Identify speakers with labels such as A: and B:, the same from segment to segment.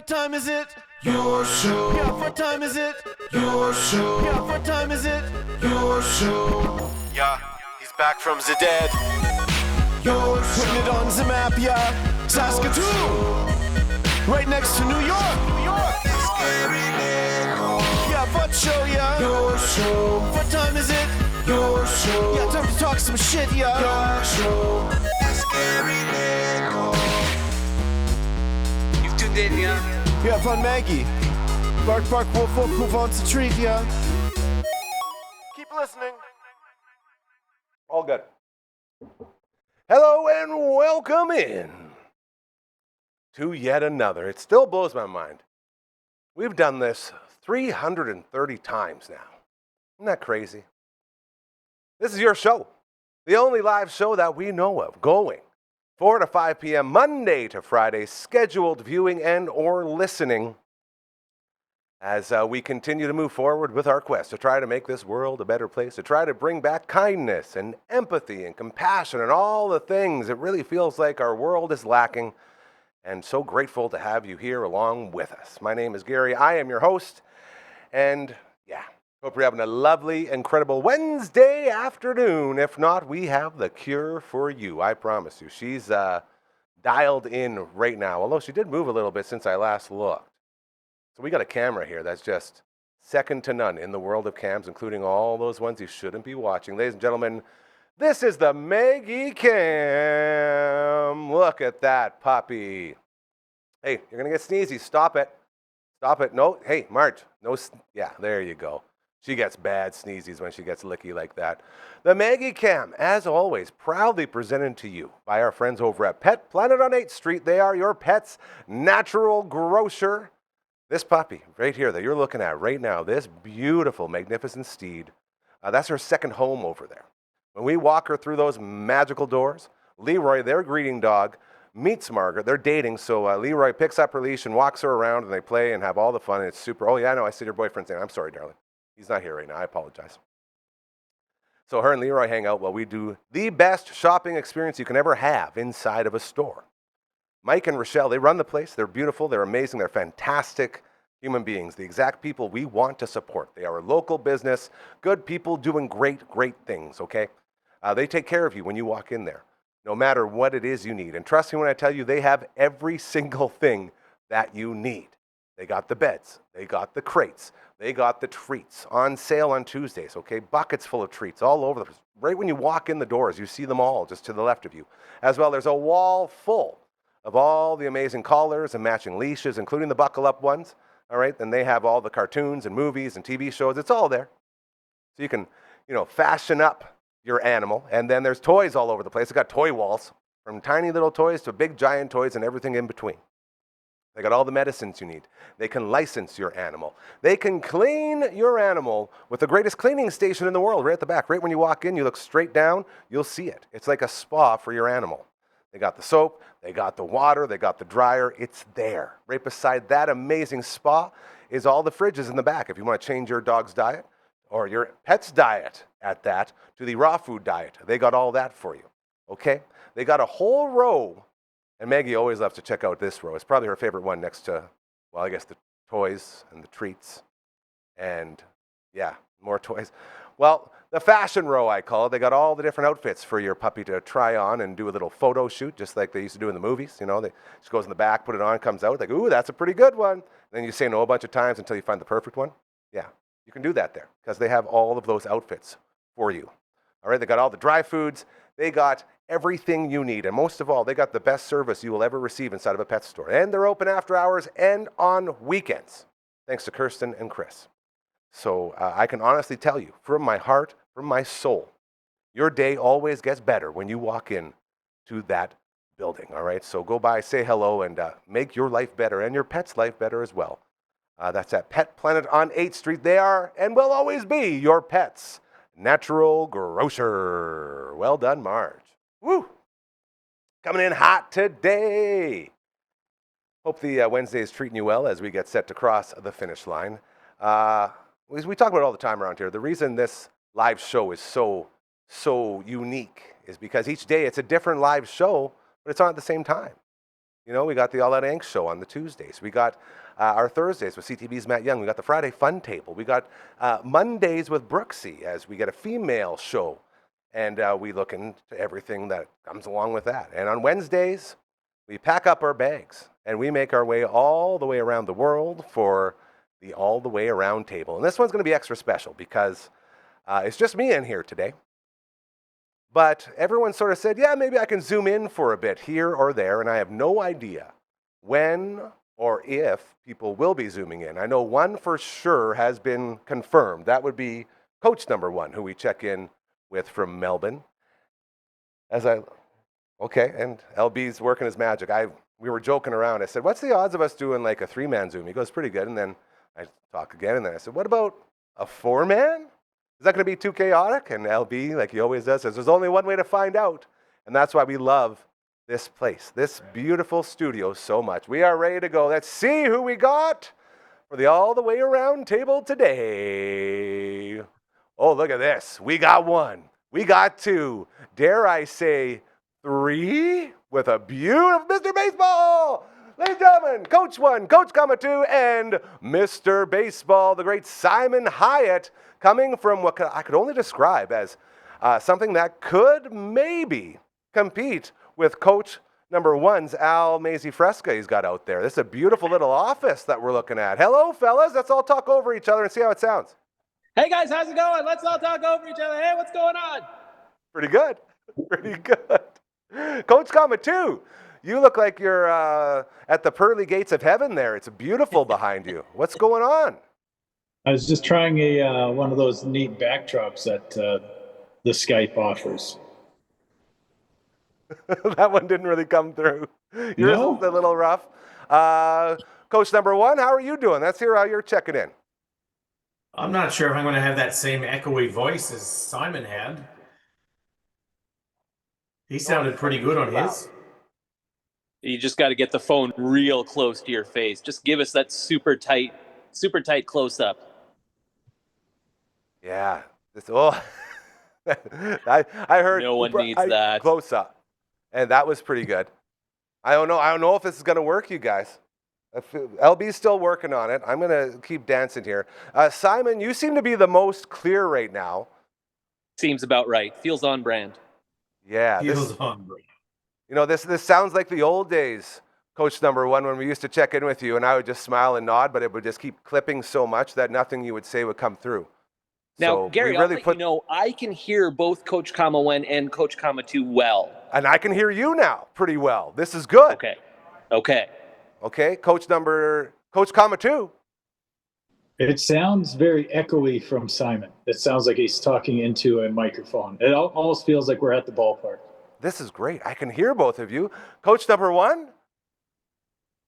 A: What time is it? Your show. Yeah, what time is it? Your show. Yeah, what time is it? Your show. Yeah, he's back from the dead. Your show. Putting it on the map, yeah. Saskatoon. Right next to New York. New York. Yeah, what show, yeah? Your show. What time is it? Your show. Yeah, time to talk some shit, yeah. Your show.
B: You've tuned in, yeah?
A: Yeah, fun Maggie. Bark, bark, wolf, wolf, who wants a treat, yeah? Keep listening.
C: All good. Hello and welcome in to yet another. It still blows my mind. We've done this 330 times now. Isn't that crazy? This is your show. The only live show that we know of going 4 to 5 p.m. Monday to Friday, scheduled viewing and or listening as we continue to move forward with our quest to try to make this world a better place, to try to bring back kindness and empathy and compassion and all the things it really feels like our world is lacking. And so grateful to have you here along with us. My name is Gary. I am your host. And yeah, hope you're having a lovely, incredible Wednesday afternoon. If not, we have the cure for you. I promise you. She's dialed in right now, although she did move a little bit since I last looked. So we got a camera here that's just second to none in the world of cams, including all those ones you shouldn't be watching. Ladies and gentlemen, this is the Maggie Cam. Look at that puppy. Hey, you're going to get sneezy. Stop it. Stop it. No. Hey, Marge. No. Yeah, there you go. She gets bad sneezes when she gets licky like that. The Maggie Cam, as always, proudly presented to you by our friends over at Pet Planet on 8th Street. They are your pet's natural grocer. This puppy right here that you're looking at right now, this beautiful, magnificent steed, that's her second home over there. When we walk her through those magical doors, Leroy, their greeting dog, meets Margaret. They're dating, so Leroy picks up her leash and walks her around, and they play and have all the fun. And it's super. Oh, yeah, I know. I said your boyfriend's name. I'm sorry, darling. He's not here right now. I apologize. So her and Leroy hang out while we do the best shopping experience you can ever have inside of a store. Mike and Rochelle, they run the place. They're beautiful. They're amazing. They're fantastic human beings, the exact people we want to support. They are a local business, good people doing great, great things, okay? They take care of you when you walk in there, no matter what it is you need. And trust me when I tell you, they have every single thing that you need. They got the beds. They got the crates. They got the treats on sale on Tuesdays, okay? Buckets full of treats all over the place. Right when you walk in the doors, you see them all just to the left of you. As well, there's a wall full of all the amazing collars and matching leashes, including the buckle-up ones, all right? Then they have all the cartoons and movies and TV shows. It's all there. So you can, fashion up your animal. And then there's toys all over the place. They got toy walls, from tiny little toys to big giant toys and everything in between. They got all the medicines you need. They can license your animal. They can clean your animal with the greatest cleaning station in the world right at the back. Right when you walk in, you look straight down, you'll see it. It's like a spa for your animal. They got the soap, they got the water, they got the dryer. It's there. Right beside that amazing spa is all the fridges in the back. If you want to change your dog's diet or your pet's diet at that to the raw food diet, they got all that for you, okay? They got a whole row, and Maggie always loves to check out this row. It's probably her favorite one next to, well, I guess the toys and the treats and, yeah, more toys. Well, the fashion row, I call it. They got all the different outfits for your puppy to try on and do a little photo shoot, just like they used to do in the movies. She goes in the back, put it on, comes out, like, ooh, that's a pretty good one. And then you say no a bunch of times until you find the perfect one. Yeah, you can do that there because they have all of those outfits for you. All right, they got all the dry foods. They got everything you need. And most of all, they got the best service you will ever receive inside of a pet store. And they're open after hours and on weekends, thanks to Kirsten and Chris. So I can honestly tell you, from my heart, from my soul, your day always gets better when you walk in to that building, all right? So go by, say hello, and make your life better and your pet's life better as well. That's at Pet Planet on 8th Street. They are and will always be your pet's natural grocer. Well done, Marge. Woo! Coming in hot today. Hope the Wednesday is treating you well as we get set to cross the finish line. We talk about it all the time around here. The reason this live show is so unique is because each day it's a different live show, but it's on at the same time. We got the All Out Angst show on the Tuesdays. We got our Thursdays with CTV's Matt Young. We got the Friday Fun Table. We got Mondays with Brooksy as we get a female show. And we look into everything that comes along with that. And on Wednesdays, we pack up our bags and we make our way all the way around the world for the All the Way Around table. And this one's going to be extra special because it's just me in here today. But everyone sort of said, yeah, maybe I can zoom in for a bit here or there. And I have no idea when or if people will be zooming in. I know one for sure has been confirmed. That would be coach number one, who we check in with from Melbourne. Okay, and LB's working his magic. We were joking around. I said, what's the odds of us doing like a 3-man Zoom? He goes, pretty good. And then I talk again, and then I said, what about a 4-man? Is that going to be too chaotic? And LB, like he always does, says there's only one way to find out. And that's why we love this place, this beautiful studio so much. We are ready to go. Let's see who we got for the All the Way Around table today. Oh, look at this. We got one. We got two. Dare I say 3 with a beautiful Mr. Baseball. Ladies and gentlemen, Coach 1, Coach 2, and Mr. Baseball, the great Simon Hiatt, coming from what I could only describe as something that could maybe compete with Coach number 1's Al Maisie Fresca he's got out there. This is a beautiful little office that we're looking at. Hello, fellas. Let's all talk over each other and see how it sounds.
B: Hey, guys. How's it going? Let's all talk over each other. Hey, what's going on?
C: Pretty good. Pretty good. Coach 2, you look like you're at the pearly gates of heaven there. It's beautiful behind you. What's going on?
D: I was just trying one of those neat backdrops that the Skype offers.
C: That one didn't really come through. Yours
D: No?
C: is a little rough. Coach number 1, how are you doing? Let's hear how you're checking in.
E: I'm not sure if I'm going to have that same echoey voice as Simon had. He sounded pretty good on his.
B: You just got to get the phone real close to your face. Just give us that super tight close up.
C: Yeah. I heard.
B: No one needs that.
C: Close up. And that was pretty good. I don't know if this is going to work, you guys. LB's still working on it. I'm going to keep dancing here. Simon, you seem to be the most clear right now.
B: Seems about right. Feels on brand.
C: Yeah.
E: Feels hungry.
C: This sounds like the old days, Coach number 1, when we used to check in with you, and I would just smile and nod, but it would just keep clipping so much that nothing you would say would come through.
B: Now,
C: So
B: Gary, I'll let you know, I can hear both Coach 1 and Coach 2 well.
C: And I can hear you now pretty well. This is good.
B: Okay.
C: Coach 2.
D: It sounds very echoey from Simon. It sounds like he's talking into a microphone. It almost feels like we're at the ballpark.
C: This is great. I can hear both of you. Coach number 1?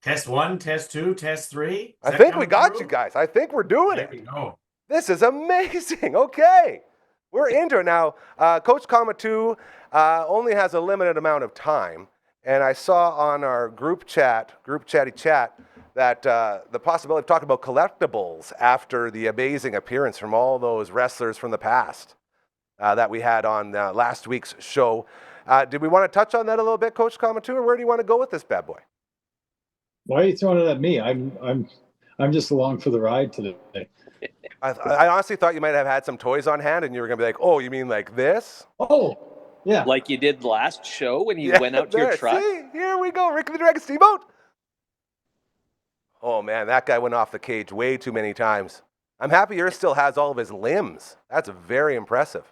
E: Test 1, test 2, test 3.
C: I think we got you guys. I think we're doing
E: There
C: it.
E: we go.
C: This is amazing. Okay. We're into it now. Coach 2 only has a limited amount of time. And I saw on our group chatty chat, that the possibility of talking about collectibles after the amazing appearance from all those wrestlers from the past that we had on last week's show. Did we want to touch on that a little bit, Coach 2, or where do you want to go with this bad boy?
D: Why are you throwing it at me? I'm just along for the ride today.
C: I honestly thought you might have had some toys on hand, and you were going to be like, oh, you mean like this?
D: Oh, yeah.
B: Like you did last show when you went out to your truck.
C: See, here we go, Ricky the Dragon Steamboat. Oh, man, that guy went off the cage way too many times. I'm happy yours still has all of his limbs. That's very impressive.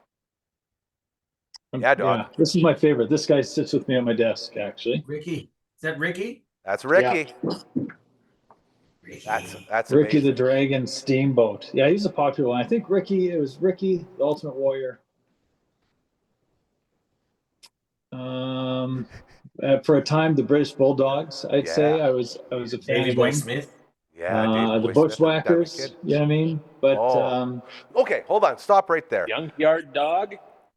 C: Yeah, dog.
D: Yeah, this is my favorite. This guy sits with me at my desk, actually.
E: Ricky. Is that Ricky?
C: That's Ricky.
D: Yeah.
E: Ricky.
C: That's
D: Ricky
C: amazing.
D: the Dragon Steamboat. Yeah, he's a popular one. I think it was Ricky, the Ultimate Warrior. For a time, the British Bulldogs, I'd say. I was a fan
E: Davey
D: of
E: Boy
D: them.
E: Smith.
C: Yeah,
D: The Bushwhackers, you know what I mean? But
C: okay, hold on. Stop right there.
B: Junkyard Dog.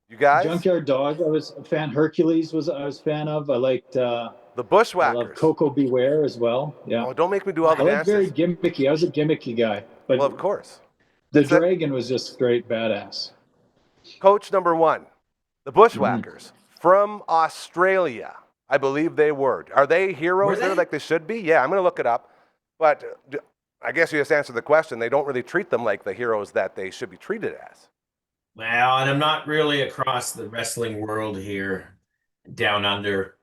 C: You guys?
D: Junkyard Dog, I was a fan. Hercules I was a fan of. I liked
C: The
D: I
C: Bushwhackers.
D: love Coco Beware as well. Yeah.
C: Oh, don't make me do all the
D: I like
C: dances.
D: very gimmicky. I was a gimmicky guy. But
C: Well, of course.
D: the
C: Is that-
D: dragon was just straight badass.
C: Coach number 1, the Bushwhackers from Australia. I believe they were. Are they heroes there like they should be? Yeah, I'm going to look it up. But I guess you just answered the question. They don't really treat them like the heroes that they should be treated as.
E: Well, and I'm not really across the wrestling world here down under.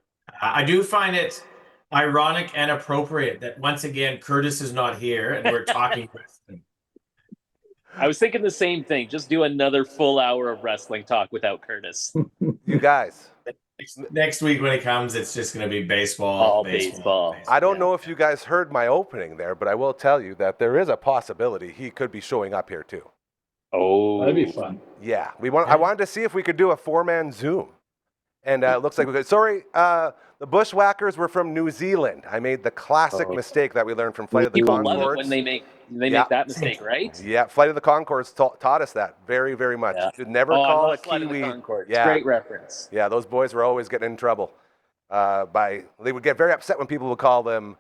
E: I do find it ironic and appropriate that once again Curtis is not here and we're talking wrestling.
B: I was thinking the same thing. Just do another full hour of wrestling talk without Curtis.
C: You guys.
E: Next week when it comes, it's just going to be baseball.
B: All baseball.
C: I don't know if you guys heard my opening there, but I will tell you that there is a possibility he could be showing up here too.
B: Oh,
D: That'd be fun.
C: Yeah, I wanted to see if we could do a 4-man Zoom, and it looks like we could. Sorry, the Bushwhackers were from New Zealand. I made the classic mistake that we learned from Flight of the
B: People
C: Conchords.
B: love it when they make that mistake, right?
C: Yeah, Flight of the Conchords taught us that very, very much.
B: Yeah.
C: You'd never call a
B: Flight of the
C: Kiwi.
B: Conchords.
C: Yeah,
B: Great reference.
C: Yeah, those boys were always getting in trouble. They would get very upset when people would call them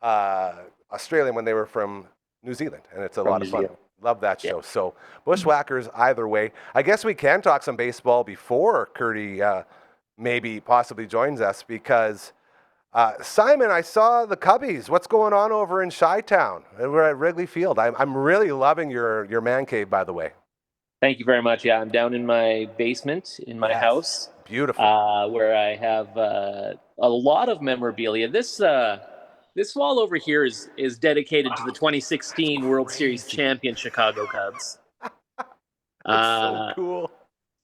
C: Australian when they were from New Zealand, and it's a lot of fun. Love that show. So Bushwhackers, either way. I guess we can talk some baseball before Curdy maybe possibly joins us because Simon, I saw the Cubbies. What's going on over in Chi-Town? We're at Wrigley Field. I'm really loving your man cave, by the way.
B: Thank you very much. Yeah, I'm down in my basement in my house.
C: Beautiful.
B: Where I have a lot of memorabilia. This wall over here is dedicated to the 2016 World Series champion Chicago Cubs.
C: So cool.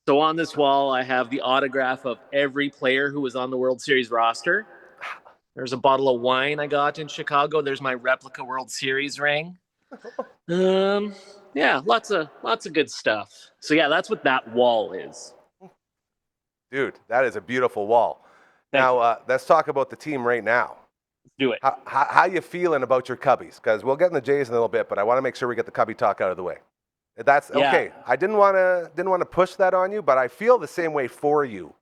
B: So on this wall, I have the autograph of every player who was on the World Series roster. There's a bottle of wine I got in Chicago. There's my replica World Series ring. Yeah, lots of good stuff. So yeah, that's what that wall is.
C: Dude, that is a beautiful wall. Now, let's talk about the team right now.
B: Let's do it.
C: How you feeling about your Cubbies? Because we'll get in the Jays in a little bit, but I want to make sure we get the Cubby talk out of the way. That's okay. I didn't want to push that on you, but I feel the same way for you.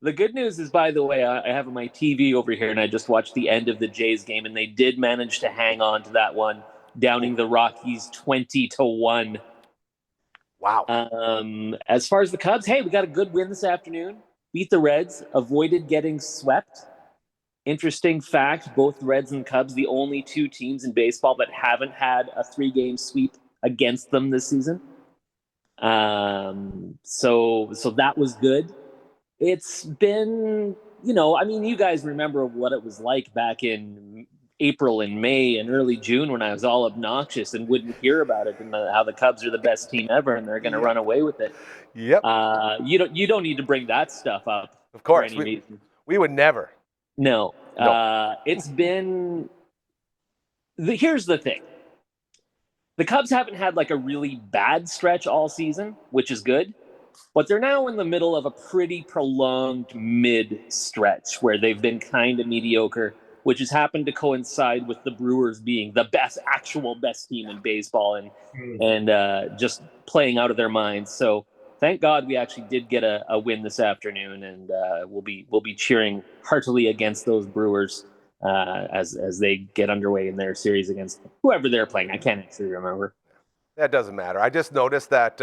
B: The good news is, by the way, I have my TV over here, and I just watched the end of the Jays game, and they did manage to hang on to that one, downing the Rockies 20-1.
C: Wow.
B: As far as the Cubs, hey, we got a good win this afternoon. Beat the Reds, avoided getting swept. Interesting fact, both Reds and Cubs, the only two teams in baseball that haven't had a 3-game sweep against them this season. So that was good. It's been, you guys remember what it was like back in April and May and early June when I was all obnoxious and wouldn't hear about it and how the Cubs are the best team ever and they're going to run away with it.
C: Yep.
B: You don't need to bring that stuff up.
C: Of course, we would never.
B: No. It's been. Here's the thing. The Cubs haven't had like a really bad stretch all season, which is good. But they're now in the middle of a pretty prolonged mid-stretch where they've been kind of mediocre, which has happened to coincide with the Brewers being the actual best team in baseball and just playing out of their minds. So thank God we actually did get a win this afternoon, and we'll be cheering heartily against those Brewers as they get underway in their series against whoever they're playing. I can't actually remember.
C: That doesn't matter. I just noticed that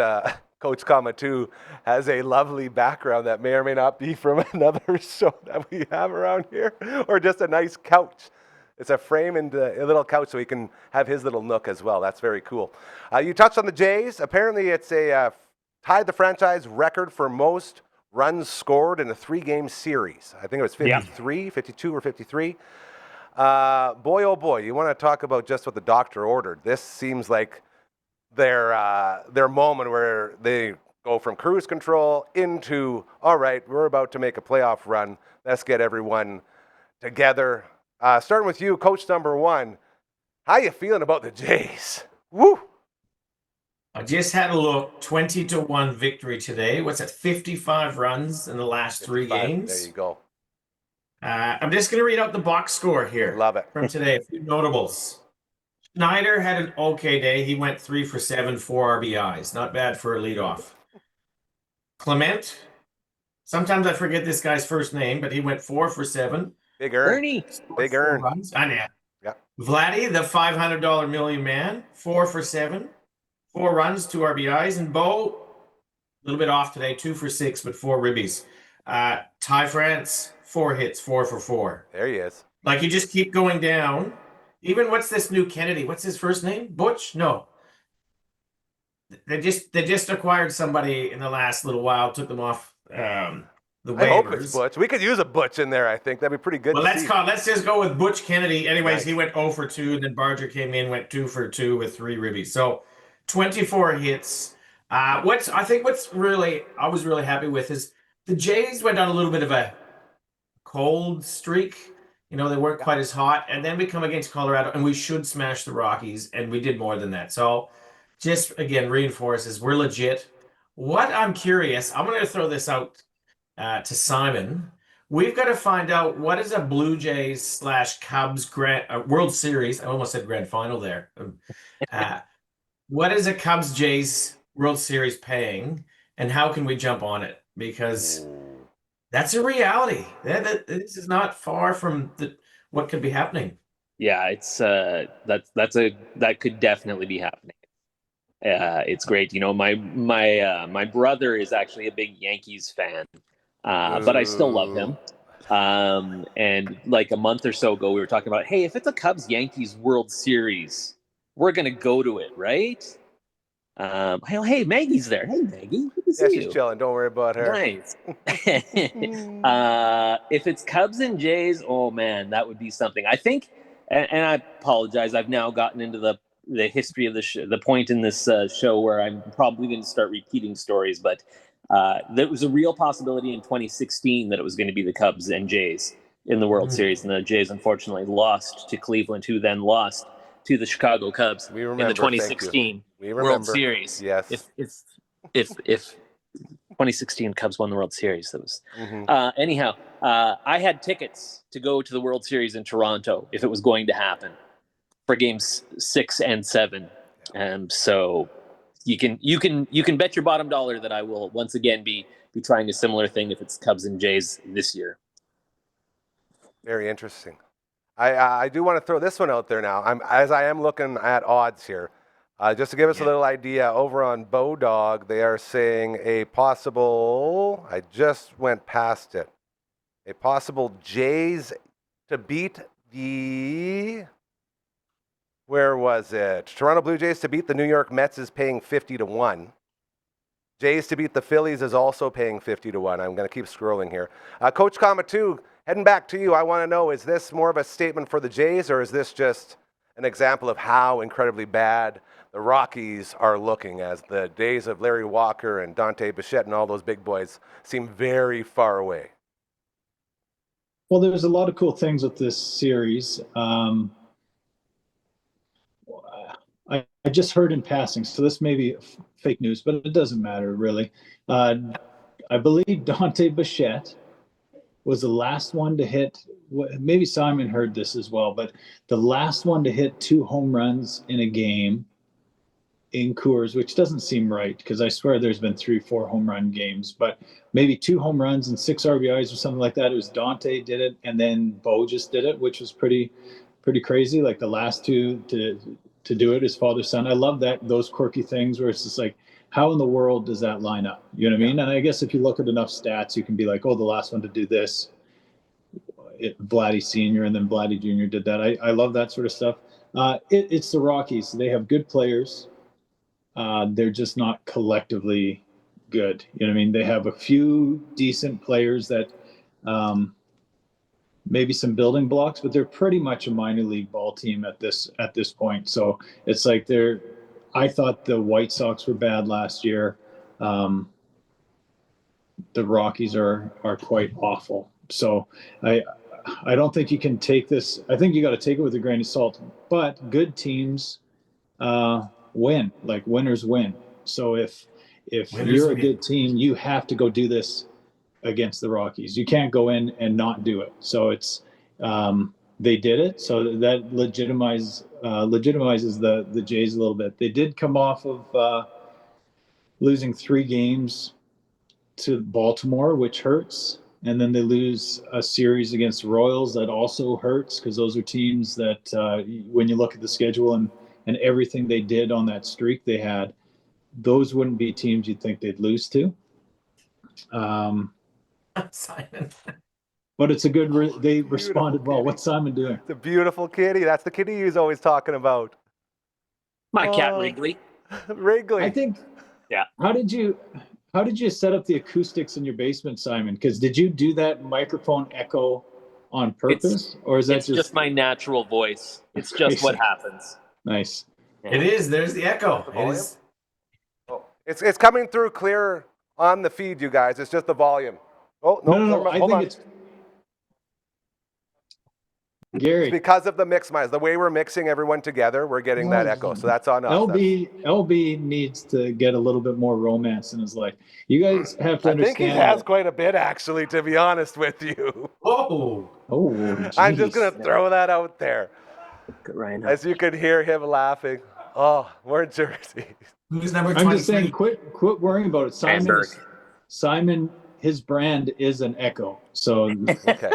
C: Coach Kamatu has a lovely background that may or may not be from another show that we have around here, or just a nice couch. It's a frame and a little couch so he can have his little nook as well. That's very cool. You touched on the Jays. Apparently it's tied the franchise record for most runs scored in a 3-game series. I think it was 53, 52 or 53. Boy, oh boy, you want to talk about just what the doctor ordered. This seems like their moment where they go from cruise control into, all right, we're about to make a playoff run. Let's get everyone together. Starting with you, Coach number 1, how you feeling about the Jays? Woo!
E: I just had a look, 20-1 victory today. What's that, 55 runs in the last 3 games?
C: There you go.
E: I'm just going to read out the box score here.
C: Love it.
E: From today, a few notables. Schneider had an okay day. He went 3 for 7, 4 RBIs. Not bad for a leadoff. Clement, sometimes I forget this guy's first name, but he went 4 for 7.
C: Big earn.
B: Ernie.
C: Big earn.
E: Runs. I know.
C: Yeah.
E: Vladdy, the $500 million man, 4 for 7. 4 runs, 2 RBIs. And Bo, a little bit off today, 2 for 6, but 4 ribbies. Ty France, 4 hits, 4 for 4.
C: There he is.
E: Like you just keep going down. Even what's this new Kennedy? What's his first name? Butch? No. They just acquired somebody in the last little while, took them off the waivers.
C: I hope it's Butch. We could use a Butch in there, I think. That'd be pretty good.
E: Well, let's just go with Butch Kennedy. Anyways,
C: Nice.
E: He went 0 for 2, and then Barger came in, went 2 for 2 with 3 ribbies. So 24 hits. I was really happy with is the Jays went on a little bit of a cold streak. They weren't quite as hot. And then we come against Colorado, and we should smash the Rockies, and we did more than that. So just, again, reinforces we're legit. What I'm curious, I'm going to throw this out to Simon. We've got to find out what is a Blue Jays / Cubs World Series. I almost said grand final there. What is a Cubs Jays World Series paying, and how can we jump on it? Because that's a reality. This is not far from what could be happening.
B: Yeah, it's that could definitely be happening. It's great. My brother is actually a big Yankees fan, but I still love him. And like a month or so ago, we were talking about, hey, if it's a Cubs-Yankees World Series, we're gonna go to it, right? Hey, Maggie's there. Hey, Maggie, good to see you.
C: She's chilling. Don't worry about her.
B: Nice. If it's Cubs and Jays, oh man, that would be something. I think, and I apologize, I've now gotten into the history of the point in this show where I'm probably going to start repeating stories, but there was a real possibility in 2016 that it was going to be the Cubs and Jays in the World Series, and the Jays unfortunately lost to Cleveland, who then lost to the Chicago Cubs
C: We remember,
B: in the 2016 World Series.
C: Yes.
B: If 2016 Cubs won the World Series, that was anyhow. I had tickets to go to the World Series in Toronto if it was going to happen for games 6 and 7, and so you can bet your bottom dollar that I will once again be trying a similar thing if it's Cubs and Jays this year.
C: Very interesting. I do want to throw this one out there now. As I am looking at odds here, just to give us a little idea. Over on Bodog, they are saying a possible. I just went past it. A possible Jays to beat the. Where was it? Toronto Blue Jays to beat the New York Mets is paying 50-1. Jays to beat the Phillies is also paying 50-1. I'm going to keep scrolling here. Coach Kamatu, heading back to you, I want to know, is this more of a statement for the Jays, or is this just an example of how incredibly bad the Rockies are looking, as the days of Larry Walker and Dante Bichette and all those big boys seem very far away?
D: Well, there's a lot of cool things with this series. I just heard in passing, so this may be fake news, but it doesn't matter really. I believe Dante Bichette was the last one to hit, maybe Simon heard this as well, but the last one to hit 2 home runs in a game in Coors, which doesn't seem right because I swear there's been 3-4 home run games, but maybe 2 home runs and 6 RBIs or something like that. It was Dante did it, and then Bo just did it, which was pretty crazy. Like the last 2 to do it, his father, son. I love those quirky things where it's just like, how in the world does that line up? You know what I mean? And I guess if you look at enough stats, you can be like, oh, the last one to do this, Vladdy Sr. and then Vladdy Jr. did that. I love that sort of stuff. It's the Rockies. They have good players. They're just not collectively good. You know what I mean? They have a few decent players that maybe some building blocks, but they're pretty much a minor league ball team at this point. So it's like I thought the White Sox were bad last year. The Rockies are quite awful. So I don't think you can take this. I think you got to take it with a grain of salt. But good teams win. Like winners win. So if you're a good team, you have to go do this against the Rockies. You can't go in and not do it. So it's they did it. So that legitimizes the Jays a little bit. They did come off of losing 3 games to Baltimore, which hurts. And then they lose a series against the Royals. That also hurts because those are teams that when you look at the schedule and everything they did on that streak they had, those wouldn't be teams you'd think they'd lose to.
E: Simon.
D: but it's a good. They
C: Beautiful
D: responded well.
C: kitty.
D: What's Simon doing?
C: It's a beautiful kitty. That's the kitty he's always talking about.
B: My cat
C: Oh.
B: Wrigley.
C: Wrigley.
D: I think.
B: Yeah.
D: How did you set up the acoustics in your basement, Simon? Because did you do that microphone echo on purpose, or is that
B: It's just my natural voice. It's just what happens.
D: Nice?
E: It is. There's the echo.
C: The
E: It
C: volume?
E: is.
C: Oh, it's coming through clear on the feed, you guys. It's just the volume. Oh, no.
D: No. I think it's Gary.
C: It's because of the mix mice. The way we're mixing everyone together, we're getting that echo. So that's on us.
D: LB needs to get a little bit more romance in his life. You guys have to
C: I think
D: understand.
C: he has quite a bit, actually, to be honest with you.
E: Oh.
C: I'm just going to throw that out there.
B: Good, Ryan.
C: As you can hear him laughing. Oh, we're jerseys.
E: Who's number 23?
D: I'm just saying, quit worrying about it. Simon, his brand is an echo, so
C: Okay.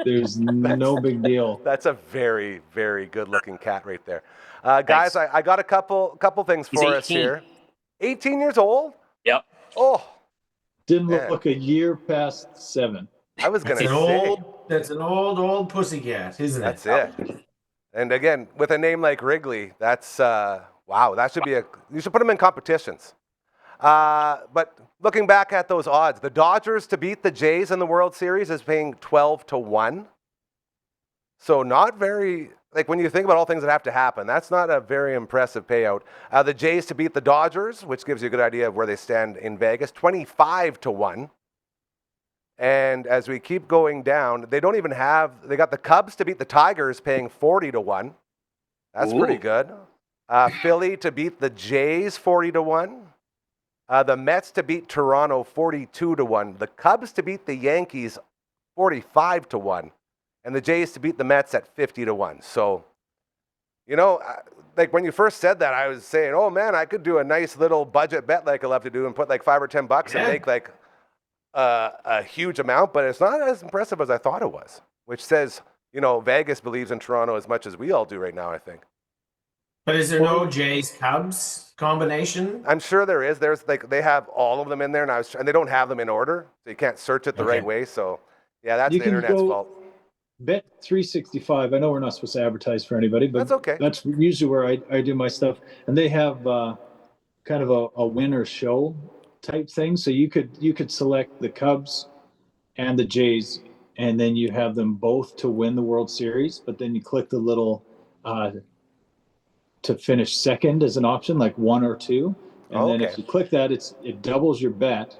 D: there's no big deal.
C: That's a very, very good-looking cat right there. Guys, I got a couple things for us here. 18 years old?
B: Yep.
C: Oh.
D: Didn't
C: Man.
D: look a year past 7.
C: I was going to
E: That's
C: say.
E: That's an old pussycat, isn't it?
C: That's it. And again, with a name like Wrigley, that's wow. That should be you should put him in competitions. But looking back at those odds, the Dodgers to beat the Jays in the World Series is paying 12-1. So not very, like when you think about all things that have to happen, that's not a very impressive payout. The Jays to beat the Dodgers, which gives you a good idea of where they stand in Vegas, 25-1. And as we keep going down, they got the Cubs to beat the Tigers paying 40-1. That's pretty good. Philly to beat the Jays 40-1. The Mets to beat Toronto 42-1. The Cubs to beat the Yankees 45-1. And the Jays to beat the Mets at 50-1. So, like when you first said that, I was saying, oh man, I could do a nice little budget bet like I love to do and put like $5 or $10 and make like a huge amount, but it's not as impressive as I thought it was, which says, Vegas believes in Toronto as much as we all do right now, I think.
E: But is there no Jays Cubs combination?
C: I'm sure there is. There's they have all of them in there, and they don't have them in order, so you can't search it the right way. So, yeah, that's the internet's fault.
D: Bet 365. I know we're not supposed to advertise for anybody, but
C: that's okay.
D: That's usually where I do my stuff, and they have kind of a win or show type thing. So you could select the Cubs and the Jays, and then you have them both to win the World Series. But then you click the little to finish second as an option, like 1 or 2. And then if you click that, it doubles your bet.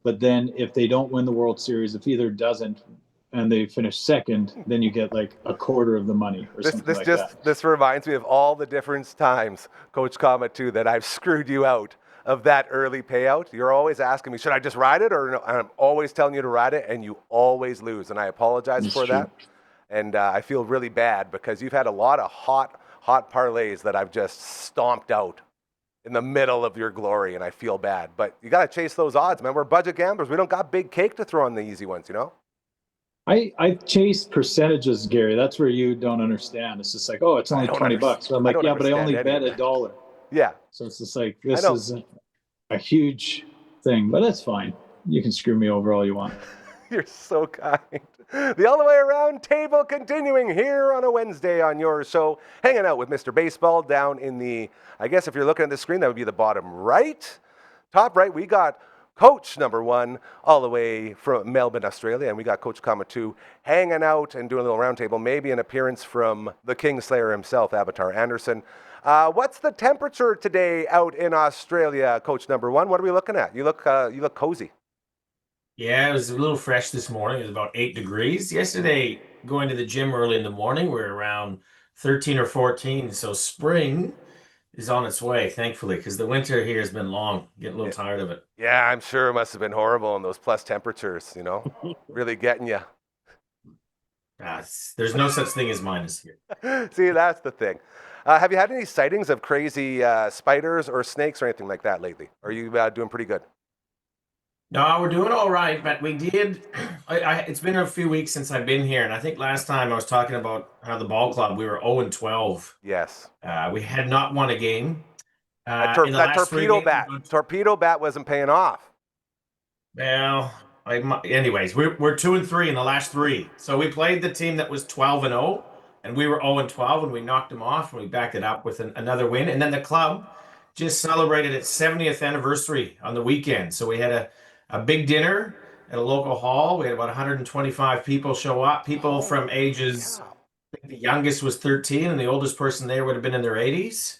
D: But then if they don't win the World Series, if either doesn't and they finish second, then you get like a quarter of the money or something like that.
C: This reminds me of all the different times, Coach Kama, too, that I've screwed you out of that early payout. You're always asking me, should I just ride it? Or no? And I'm always telling you to ride it, and you always lose. And I apologize for that. And I feel really bad because you've had a lot of hot parlays that I've just stomped out in the middle of your glory, and I feel bad. But you got to chase those odds, man. We're budget gamblers. We don't got big cake to throw on the easy ones,
D: I chase percentages, Gary. That's where you don't understand. It's just like, oh, it's only $20. So I'm like, yeah, but I only bet $1.
C: Yeah.
D: So it's just like, this is a huge thing, but that's fine. You can screw me over all you want.
C: You're so kind. The All the Way Around table continuing here on a Wednesday on your show, hanging out with Mr. Baseball down in the, I guess if you're looking at the screen, that would be the bottom right. Top right, we got Coach number 1 all the way from Melbourne, Australia, and we got Coach Kama 2 hanging out and doing a little round table, maybe an appearance from the Kingslayer himself, Avatar Anderson. What's the temperature today out in Australia, Coach number 1? What are we looking at? You look cozy.
E: Yeah, it was a little fresh this morning. It was about 8 degrees. Yesterday, going to the gym early in the morning, we were around 13 or 14. So spring is on its way, thankfully, because the winter here has been long. Getting a little tired of it.
C: Yeah, I'm sure it must have been horrible in those plus temperatures, really getting you.
E: There's no such thing as minus here.
C: See, that's the thing. Have you had any sightings of crazy spiders or snakes or anything like that lately? Are you doing pretty good?
E: No, we're doing all right, but we did. It's been a few weeks since I've been here, and I think last time I was talking about how the ball club, we were 0-12.
C: Yes.
E: We had not won a game.
C: That torpedo bat wasn't paying off.
E: Well, Anyways, we're 2-3 in the last 3. So we played the team that was 12-0, and we were 0-12, and we knocked them off, and we backed it up with another win. And then the club just celebrated its 70th anniversary on the weekend. So we had a big dinner at a local hall. We had about 125 people show up. People from ages, I think the youngest was 13, and the oldest person there would have been in their 80s.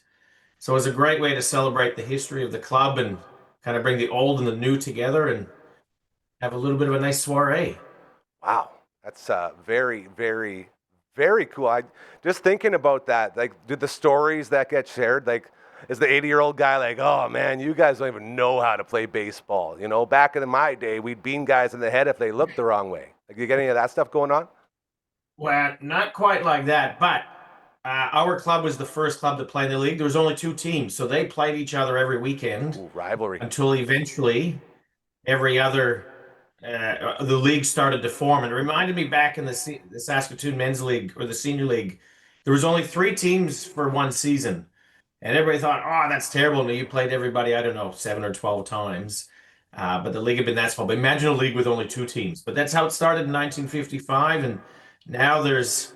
E: So it was a great way to celebrate the history of the club and kind of bring the old and the new together and have a little bit of a nice soiree.
C: Wow, that's very, very, very cool. I just thinking about that. Like, did the stories that get shared, like, is the 80-year-old guy like, oh man, you guys don't even know how to play baseball? You know, back in my day, we'd bean guys in the head if they looked the wrong way. Like, you get any of that stuff going on?
E: Well, not quite like that, but our club was the first club to play in the league. There was only 2 teams, so they played each other every weekend.
C: Ooh, rivalry.
E: Until eventually every other the league started to form. And it reminded me back in the Saskatoon Men's League or the Senior League, there was only 3 teams for one season. And everybody thought, oh, that's terrible. And you played everybody, I don't know, 7 or 12 times. But the league had been that small. But imagine a league with only 2 teams. But that's how it started in 1955. And now there's,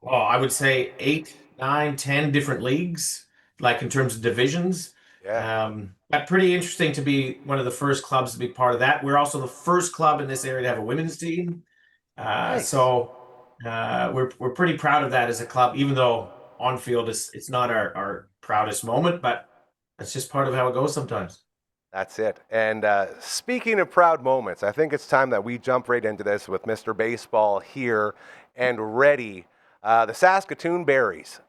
E: I would say 8, 9, 10 different leagues, like in terms of divisions.
C: Yeah.
E: But pretty interesting to be one of the first clubs to be part of that. We're also the first club in this area to have a women's team.
C: Nice.
E: So we're pretty proud of that as a club, even though on field it's not our proudest moment, but that's just part of how it goes sometimes.
C: That's it. And speaking of proud moments, I think it's time that we jump right into this with Mr. Baseball here and ready. The Saskatoon Berries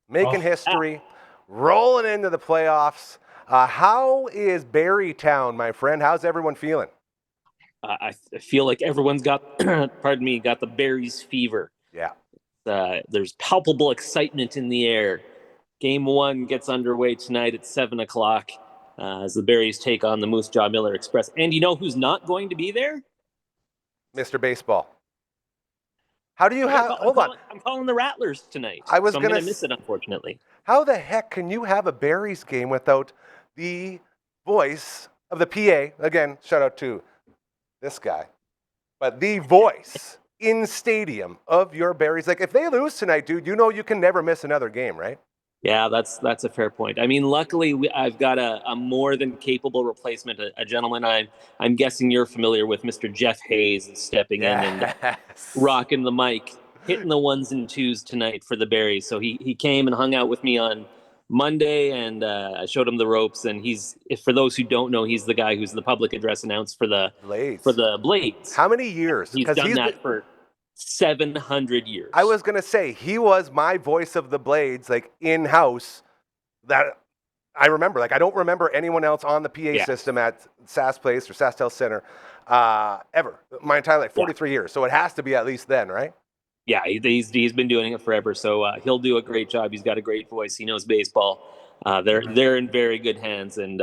C: making history, rolling into the playoffs. How is Barrytown, my friend? How's everyone feeling?
B: I feel like everyone's got, pardon me, got the Berries fever.
C: Yeah.
B: There's palpable excitement in the air. Game 1 gets underway tonight at 7 o'clock as the Berries take on the Moose Jaw Miller Express. And you know who's not going to be there?
C: Mr. Baseball. How do you have? Hold on.
B: I'm calling the Rattlers tonight.
C: I'm
B: going to miss it, unfortunately.
C: How the heck can you have a Berries game without the voice of the PA? Again, shout out to this guy. But the voice in stadium of your Berries. Like, if they lose tonight, dude, you know you can never miss another game, right?
B: Yeah, that's a fair point. I mean, luckily, I've got a more than capable replacement, a gentleman I'm guessing you're familiar with, Mr. Jeff Hayes, stepping in and rocking the mic, hitting the 1s and 2s tonight for the Berries. So he came and hung out with me on Monday, and I showed him the ropes. And for those who don't know, he's the guy who's the public address announcer for the Blades.
C: How many years?
B: He's done that for 700 years.
C: I was going to say, he was my voice of the Blades, like, in-house, that I remember. Like, I don't remember anyone else on the PA system at Sass Place or SaskTel Center ever. My entire life, 43 years. So it has to be at least then, right?
B: Yeah, he's been doing it forever. So he'll do a great job. He's got a great voice. He knows baseball. They're in very good hands. And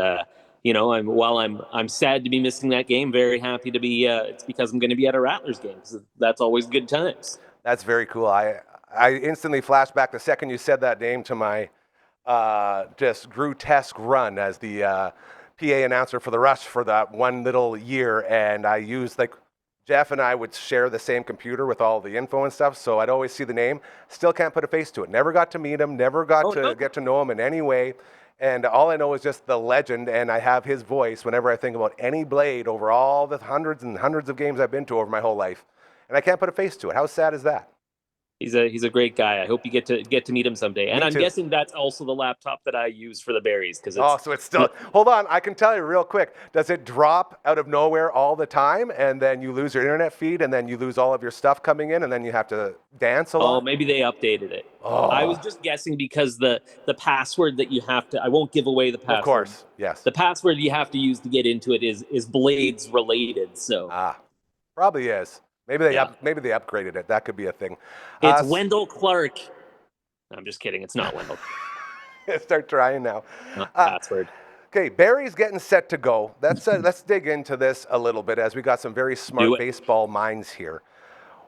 B: while I'm sad to be missing that game, very happy to be. It's because I'm going to be at a Rattlers game. So that's always good times.
C: That's very cool. I instantly flashed back the second you said that name to my just grotesque run as the PA announcer for the Rush for that one little year, and I used, like, Jeff and I would share the same computer with all the info and stuff, so I'd always see the name. Still can't put a face to it. Never got to meet him. Never got to get to know him in any way. And all I know is just the legend, and I have his voice whenever I think about any Blade over all the hundreds and hundreds of games I've been to over my whole life. And I can't put a face to it. How sad is that?
B: He's a great guy. I hope you get to meet him someday. And I'm guessing that's also the laptop that I use for the Berries.
C: So it's still... Hold on, I can tell you real quick. Does it drop out of nowhere all the time, and then you lose your internet feed, and then you lose all of your stuff coming in, and then you have to dance a lot?
B: Oh, maybe they updated it. I was just guessing because the password that you have to... I won't give away the password.
C: Of course, yes.
B: The password you have to use to get into it is Blades related, so...
C: Probably is. Maybe they upgraded it. That could be a thing.
B: It's Wendell Clark. I'm just kidding. It's not Wendell.
C: Start trying now.
B: Password.
C: Okay, Barry's getting set to go. Let's dig into this a little bit as we got some very smart baseball minds here.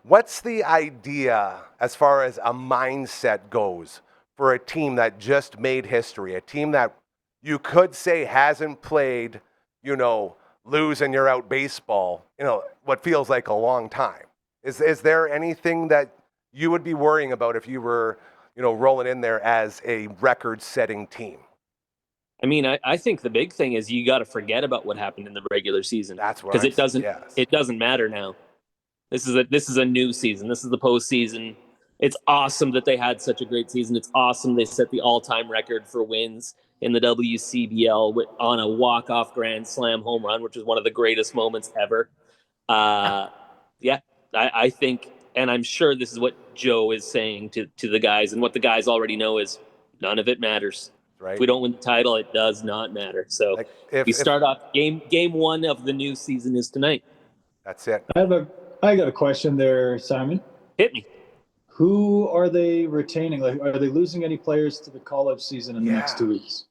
C: What's the idea as far as a mindset goes for a team that just made history, a team that you could say hasn't played, lose and you're out baseball, what feels like a long time. Is there anything that you would be worrying about if you were, rolling in there as a record-setting team?
B: I mean, I think the big thing is you got to forget about what happened in the regular season.
C: That's what
B: because
C: yes.
B: it doesn't matter now. This is a new season. This is the postseason. It's awesome that they had such a great season. It's awesome they set the all-time record for wins in the WCBL on a walk-off grand slam home run, which is one of the greatest moments ever. Yeah, I think, and I'm sure this is what Joe is saying to the guys, and what the guys already know is none of it matters.
C: Right.
B: If we don't win the title, it does not matter. So we start off game one of the new season is tonight.
C: That's it.
D: I got a question there, Simon.
B: Hit me.
D: Who are they retaining? Like, are they losing any players to the college season in the next 2 weeks?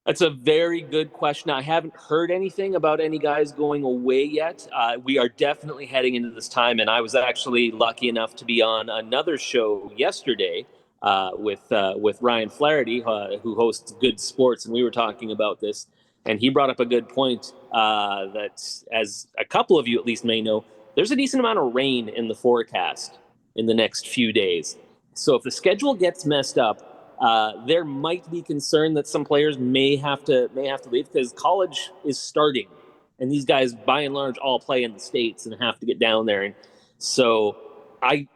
B: That's a very good question. I haven't heard anything about any guys going away yet. We are definitely heading into this time, and I was actually lucky enough to be on another show yesterday with Ryan Flaherty, who hosts Good Sports, and we were talking about this. And he brought up a good point that, as a couple of you at least may know, there's a decent amount of rain in the forecast in the next few days. So if the schedule gets messed up, there might be concern that some players may have to leave because college is starting, and these guys by and large all play in the States and have to get down there. And so I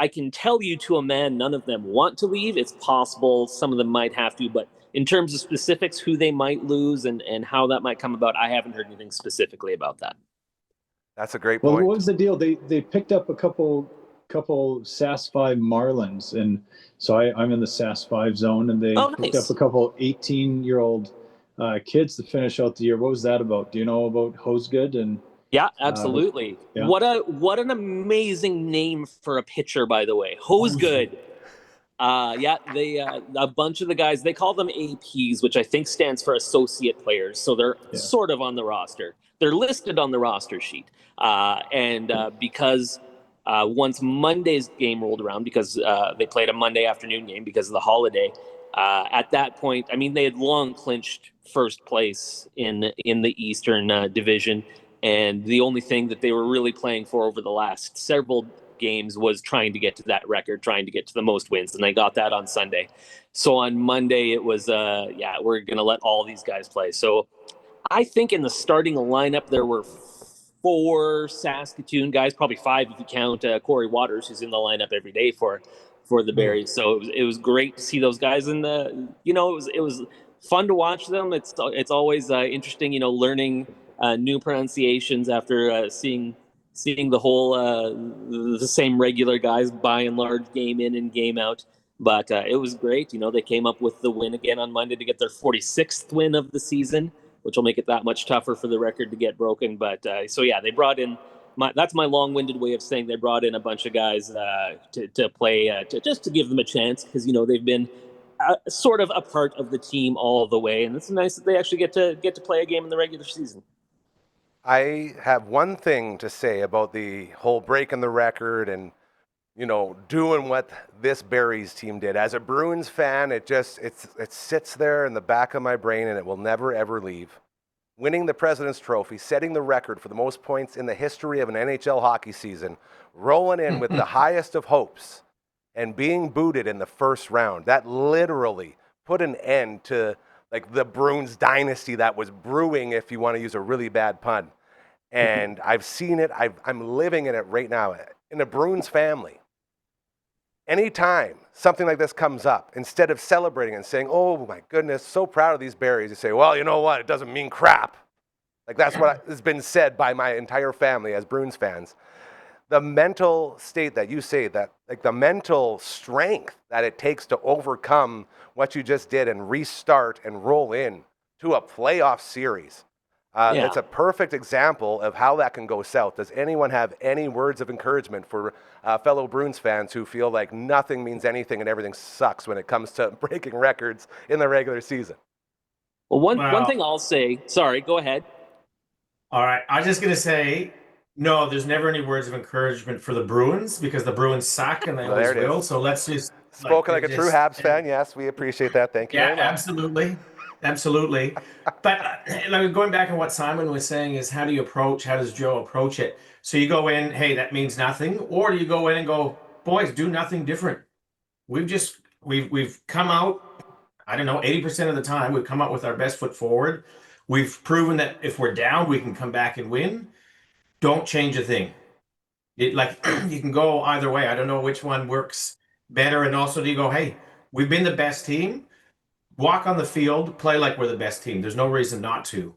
B: can tell you to a man, none of them want to leave. It's possible some of them might have to, but in terms of specifics, who they might lose and how that might come about, I haven't heard anything specifically about that.
C: That's a great point.
D: Well, what was the deal? They picked up a couple SAS 5 Marlins, and so I'm in the SAS 5 zone, and they picked up a couple 18-year-old kids to finish out the year. What was that about? Do you know about Hosegood? And
B: yeah, absolutely.
D: Yeah.
B: What an amazing name for a pitcher, by the way. Hosegood. A bunch of the guys, they call them APs, which I think stands for associate players. So they're sort of on the roster. They're listed on the roster sheet. Because once Monday's game rolled around, because they played a Monday afternoon game because of the holiday, at that point, I mean, they had long clinched first place in the Eastern Division. And the only thing that they were really playing for over the last several games was trying to get to that record, trying to get to the most wins. And they got that on Sunday. So on Monday, it was, we're going to let all these guys play. So I think in the starting lineup, there were 4 Saskatoon guys, probably 5 if you count Corey Waters, who's in the lineup every day for the Berries. So it was great to see those guys in the, it was fun to watch them. It's always interesting, learning new pronunciations after seeing the whole the same regular guys by and large game in and game out. But it was great. They came up with the win again on Monday to get their 46th win of the season, which will make it that much tougher for the record to get broken. But they brought in that's my long-winded way of saying they brought in a bunch of guys to play just to give them a chance, because they've been sort of a part of the team all the way, and it's nice that they actually get to play a game in the regular season.
C: I have one thing to say about the whole breaking the record and, doing what this Berries team did. As a Bruins fan, it sits there in the back of my brain, and it will never, ever leave. Winning the President's Trophy, setting the record for the most points in the history of an NHL hockey season, rolling in with the highest of hopes, and being booted in the first round. That literally put an end to the Bruins dynasty that was brewing, if you want to use a really bad pun. And I've seen it. I'm living in it right now in the Bruins family. Anytime something like this comes up, instead of celebrating and saying, oh my goodness, so proud of these Berries, you say, well, you know what? It doesn't mean crap. That's what has been said by my entire family as Bruins fans. The mental state that you say, that the mental strength that it takes to overcome what you just did and restart and roll in to a playoff series. It's a perfect example of how that can go south. Does anyone have any words of encouragement for fellow Bruins fans who feel like nothing means anything and everything sucks when it comes to breaking records in the regular season?
B: Well, one thing I'll say, sorry, go ahead.
E: All right. I was just going to say, no, there's never any words of encouragement for the Bruins, because the Bruins suck and they always will. So let's just...
C: Spoken like a true Habs fan. Yes, we appreciate that. Thank you very much.
E: Absolutely. absolutely. But going back on what Simon was saying is how does Joe approach it? So you go in, hey, that means nothing, or do you go in and go, boys, do nothing different? We've come out, I don't know, 80% of the time we've come out with our best foot forward. We've proven that if we're down, we can come back and win. Don't change a thing. You can go either way. I don't know which one works better. And also, do you go, hey, we've been the best team. Walk on the field, play like we're the best team. There's no reason not to.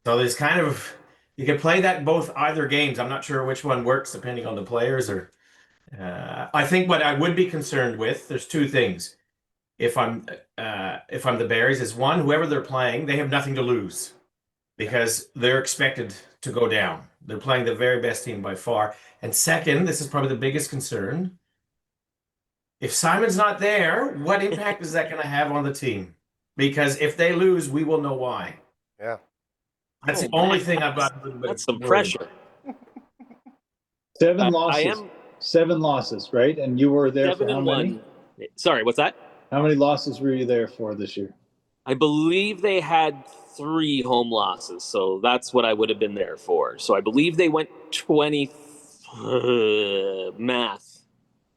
E: So there's you can play that in both either games. I'm not sure which one works depending on the players. I think what I would be concerned with, there's two things. If I'm the Bears, is one, whoever they're playing, they have nothing to lose because they're expected to go down. They're playing the very best team by far. And second, this is probably the biggest concern. If Simon's not there, what impact is that going to have on the team? Because if they lose, we will know why.
C: Yeah.
E: That's the only thing I've got a little bit
B: That's
E: of
B: some
E: worry
B: pressure.
E: about.
D: 7 losses. 7 losses, right? And you were there for how many?
B: Sorry, what's that?
D: How many losses were you there for this year?
B: I believe they had 3 home losses, so that's what I would have been there for. So I believe they went 20 math.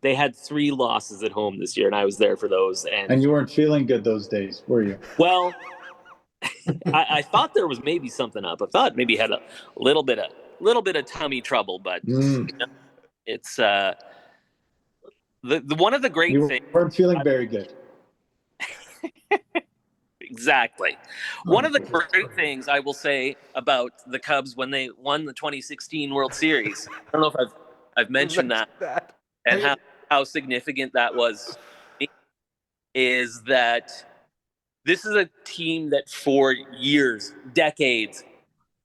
B: They had 3 losses at home this year, and I was there for those.
D: And you weren't feeling good those days, were you?
B: Well, I thought there was maybe something up. I thought maybe had a little bit of tummy trouble, but it's the one of the great things.
D: You weren't feeling very good.
B: Exactly. One of the great things I will say about the Cubs when they won the 2016 World Series, I don't know if I've mentioned that. And how significant that was, is that this is a team that for years, decades,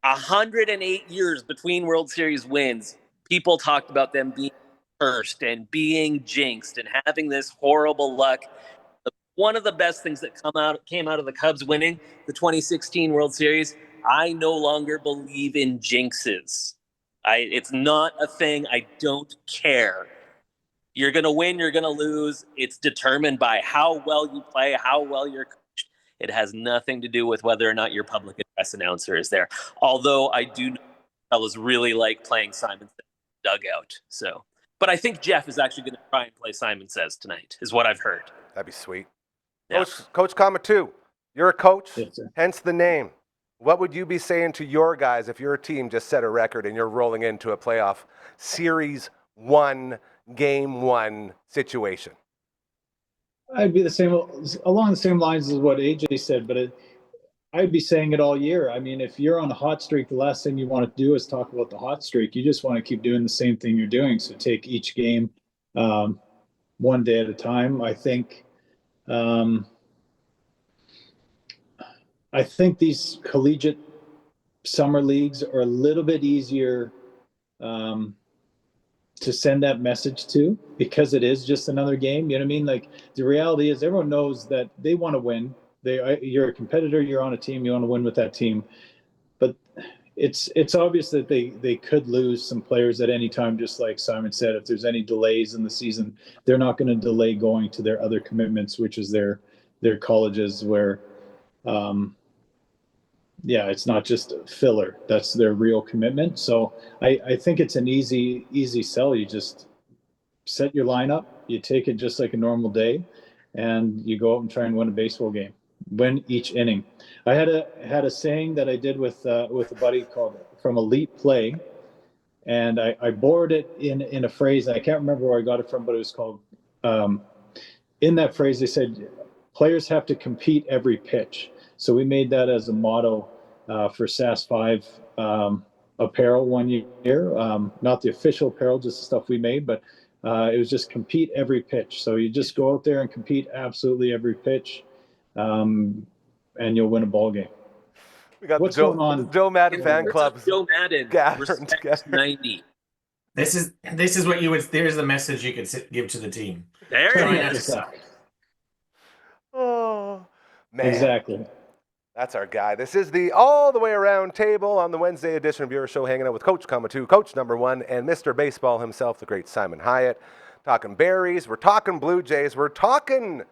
B: 108 years between World Series wins, people talked about them being cursed and being jinxed and having this horrible luck. One of the best things that came out of the Cubs winning the 2016 World Series, I no longer believe in jinxes. It's not a thing. I don't care. You're going to win, you're going to lose. It's determined by how well you play, how well you're coached. It has nothing to do with whether or not your public address announcer is there. Although I do know fellas really like playing Simon Says dugout. So, but I think Jeff is actually going to try and play Simon Says tonight, is what I've heard.
C: That'd be sweet.
B: Yeah.
C: Coach Kamatu, you're a coach,
D: Yes, sir.
C: hence the name. What would you be saying to your guys if your team just set a record and you're rolling into a playoff Series 1, Game 1 situation?
D: I'd be along the same lines as what AJ said, but I'd be saying it all year. I mean, if you're on a hot streak, the last thing you want to do is talk about the hot streak. You just want to keep doing the same thing you're doing. So take each game one day at a time. I think these collegiate summer leagues are a little bit easier to send that message to, because it is just another game. You know what I mean? Like, the reality is everyone knows that they want to win. You're a competitor, you're on a team, you want to win with that team. But it's obvious that they could lose some players at any time, just like Simon said. If there's any delays in the season, they're not going to delay going to their other commitments, which is their colleges where it's not just filler. That's their real commitment. So I think it's an easy sell. You just set your lineup, you take it just like a normal day, and you go out and try and win a baseball game. Win each inning. I had a saying that I did with a buddy called From Elite Play, and I borrowed it in a phrase. I can't remember where I got it from, but it was called, in that phrase they said, players have to compete every pitch. So we made that as a motto for SAS 5 apparel one year. Not the official apparel, just the stuff we made, but it was just compete every pitch. So you just go out there and compete absolutely every pitch, and you'll win a ball game.
C: We got
D: What's
C: the
D: going on?
C: Joe Madden fan club.
B: Joe Madden,
C: gathering together.
B: respect 90.
E: This is what there's the message you could give to the team.
B: There
E: Try
B: it
E: not to
B: is.
E: suck.
C: Oh, man.
D: Exactly.
C: That's our guy. This is the All the Way Around Table on the Wednesday edition of your show, hanging out with Coach Kamatu, Coach number 1, and Mr. Baseball himself, the great Simon Hiatt. Talking berries, we're talking Blue Jays, we're talking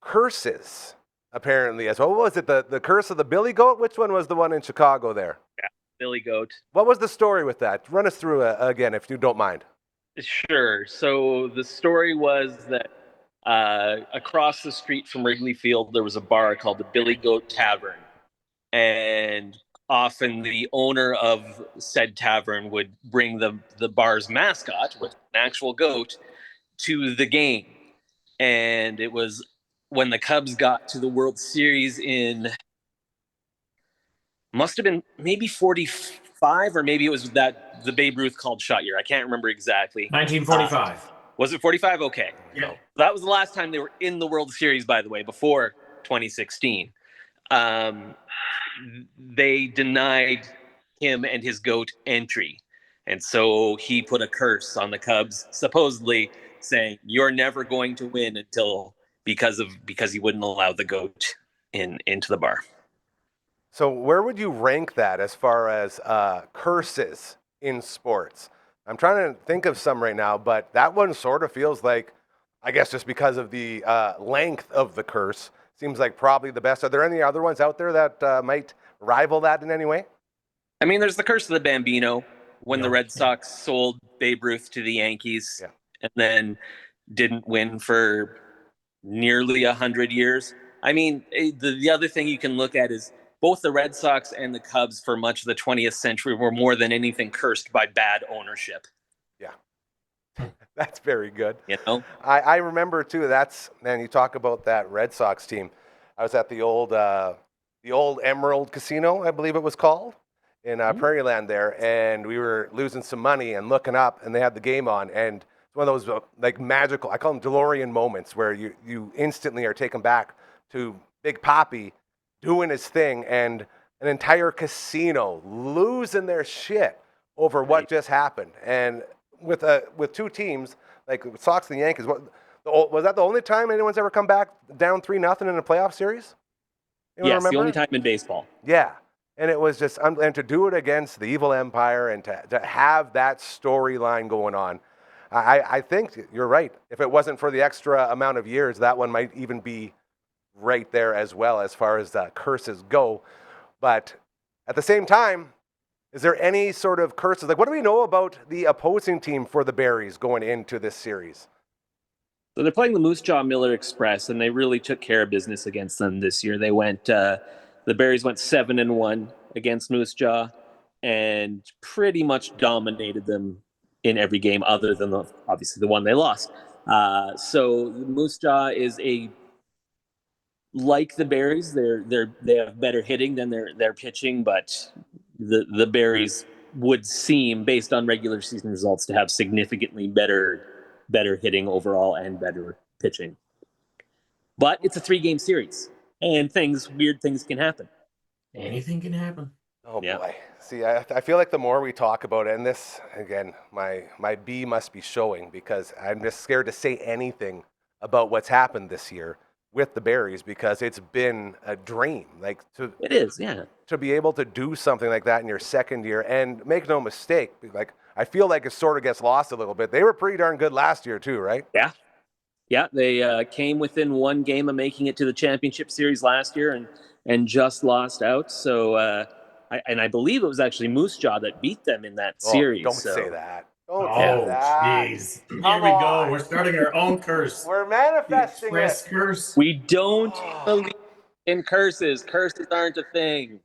C: curses. apparently. As well. What was it? The Curse of the Billy Goat? Which one was the one in Chicago there?
B: Yeah, Billy Goat.
C: What was the story with that? Run us through again, if you don't mind.
B: Sure. So the story was that across the street from Wrigley Field, there was a bar called the Billy Goat Tavern. And often the owner of said tavern would bring the bar's mascot, with an actual goat, to the game. And it was when the Cubs got to the World Series in, must have been maybe 45, or maybe it was the Babe Ruth called shot year. I can't remember exactly.
E: 1945.
B: Was it 45? Okay.
E: Yeah.
B: That was the last time they were in the World Series, by the way, before 2016. They denied him and his goat entry. And so he put a curse on the Cubs, supposedly saying, "You're never going to win until," because he wouldn't allow the goat into the bar.
C: So where would you rank that as far as curses in sports? I'm trying to think of some right now, but that one sort of feels like, I guess just because of the length of the curse, seems like probably the best. Are there any other ones out there that might rival that in any way?
B: I mean, there's the curse of the Bambino, when the Red Sox sold Babe Ruth to the Yankees and then didn't win for nearly 100 years. I mean, the other thing you can look at is both the Red Sox and the Cubs for much of the 20th century were more than anything cursed by bad ownership.
C: Yeah. That's very good.
B: You know?
C: I remember too, man, you talk about that Red Sox team. I was at the old Emerald Casino, I believe it was called, in Prairie Land there, and we were losing some money and looking up, and they had the game on, and it's one of those like magical, I call them DeLorean moments, where you instantly are taken back to Big Papi doing his thing, and an entire casino losing their shit over what just happened. And with two teams, like the Sox and the Yankees, was that the only time anyone's ever come back down 3-0 in a playoff series?
B: Yes, remember? The only time in baseball.
C: Yeah. And it was just, and to do it against the evil empire and to have that storyline going on, I think you're right. If it wasn't for the extra amount of years, that one might even be right there as well as far as curses go. But at the same time, is there any sort of curses? Like, what do we know about the opposing team for the Berries going into this series?
B: So they're playing the Moose Jaw Miller Express, and they really took care of business against them this year. They went, the Berries went 7-1 against Moose Jaw, and pretty much dominated them in every game, other than obviously the one they lost. So Moose Jaw is like the Berries. They have better hitting than their pitching, but the Berries would seem, based on regular season results, to have significantly better hitting overall and better pitching. But it's a 3-game series, and weird things can happen.
E: Anything can happen.
C: Oh, yeah. Boy. See, I feel like the more we talk about it, and this, again, my B must be showing, because I'm just scared to say anything about what's happened this year with the Berries, because it's been a dream.
B: It is, yeah.
C: To be able to do something like that in your second year, and make no mistake, like, I feel like it sort of gets lost a little bit. They were pretty darn good last year too, right?
B: Yeah. Yeah, they came within one game of making it to the championship series last year and just lost out. So, I believe it was actually Moose Jaw that beat them in that series.
C: Don't say that. Don't
E: say that. Jeez. Here we go. We're starting our own curse.
C: We're manifesting it.
E: Curse.
B: We don't believe in curses. Curses aren't a thing.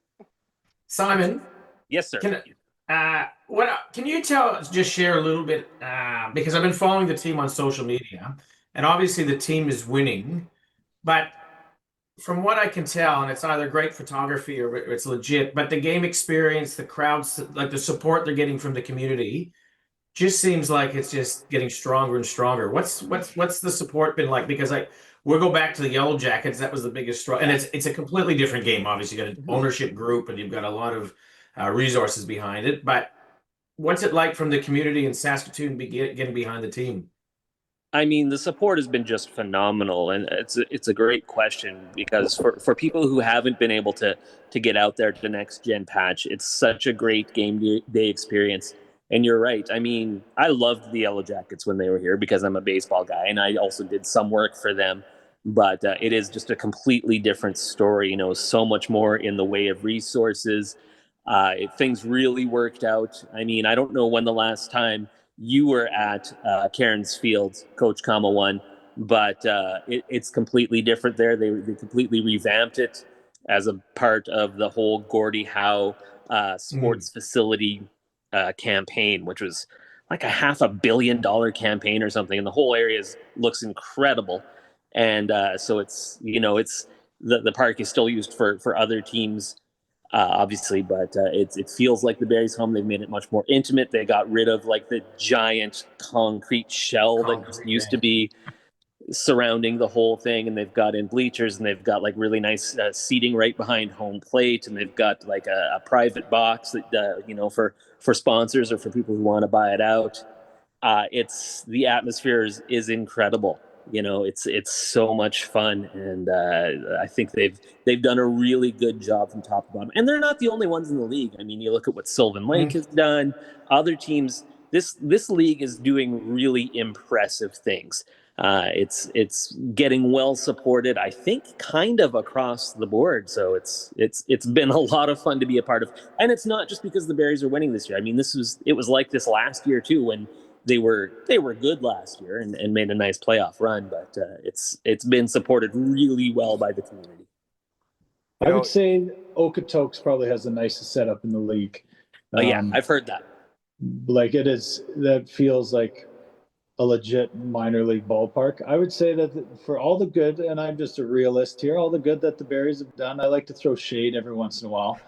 E: Simon.
B: Yes, sir.
E: Can you just share a little bit, because I've been following the team on social media, and obviously the team is winning, but from what I can tell, and it's either great photography or it's legit, but the game experience, the crowds, like the support they're getting from the community, just seems like it's just getting stronger and stronger. What's the support been like? Because we'll go back to the Yellow Jackets. That was the biggest struggle, and it's a completely different game. Obviously, you got an ownership group, and you've got a lot of resources behind it. But what's it like from the community in Saskatoon getting behind the team?
B: I mean, the support has been just phenomenal, and it's a great question, because for people who haven't been able to get out there to the next gen patch, it's such a great game day experience. And you're right. I mean, I loved the Yellow Jackets when they were here because I'm a baseball guy, and I also did some work for them but it is just a completely different story. You know, so much more in the way of resources. Things really worked out. I mean, I don't know when the last time you were at Cairns Field, Coach Kama won, but it's completely different there. They completely revamped it as a part of the whole Gordie Howe sports facility campaign, which was like a $500 million campaign or something, and the whole area looks incredible. And so it's, you know, it's the park is still used for other teams, obviously, but it feels like the Barry's home. They've made it much more intimate. They got rid of like the giant concrete shell that used to be surrounding the whole thing, and they've got in bleachers, and they've got like really nice seating right behind home plate, and they've got like a private box that you know, for sponsors or for people who want to buy it out. It's the atmosphere is incredible. You know, it's so much fun, and I think they've done a really good job from top to bottom. And they're not the only ones in the league. I mean, you look at what Sylvan Lake has done. Other teams, this league is doing really impressive things. It's getting well supported, I think, kind of across the board. So it's been a lot of fun to be a part of. And it's not just because the Berries are winning this year. I mean, it was like this last year too, when they were good last year and made a nice playoff run. But it's been supported really well by the community.
D: I would say Okotoks probably has the nicest setup in the league.
B: Yeah, I've heard that.
D: Like it is, that feels like a legit minor league ballpark. I would say that for all the good, and I'm just a realist here, all the good that the Berries have done, I like to throw shade every once in a while.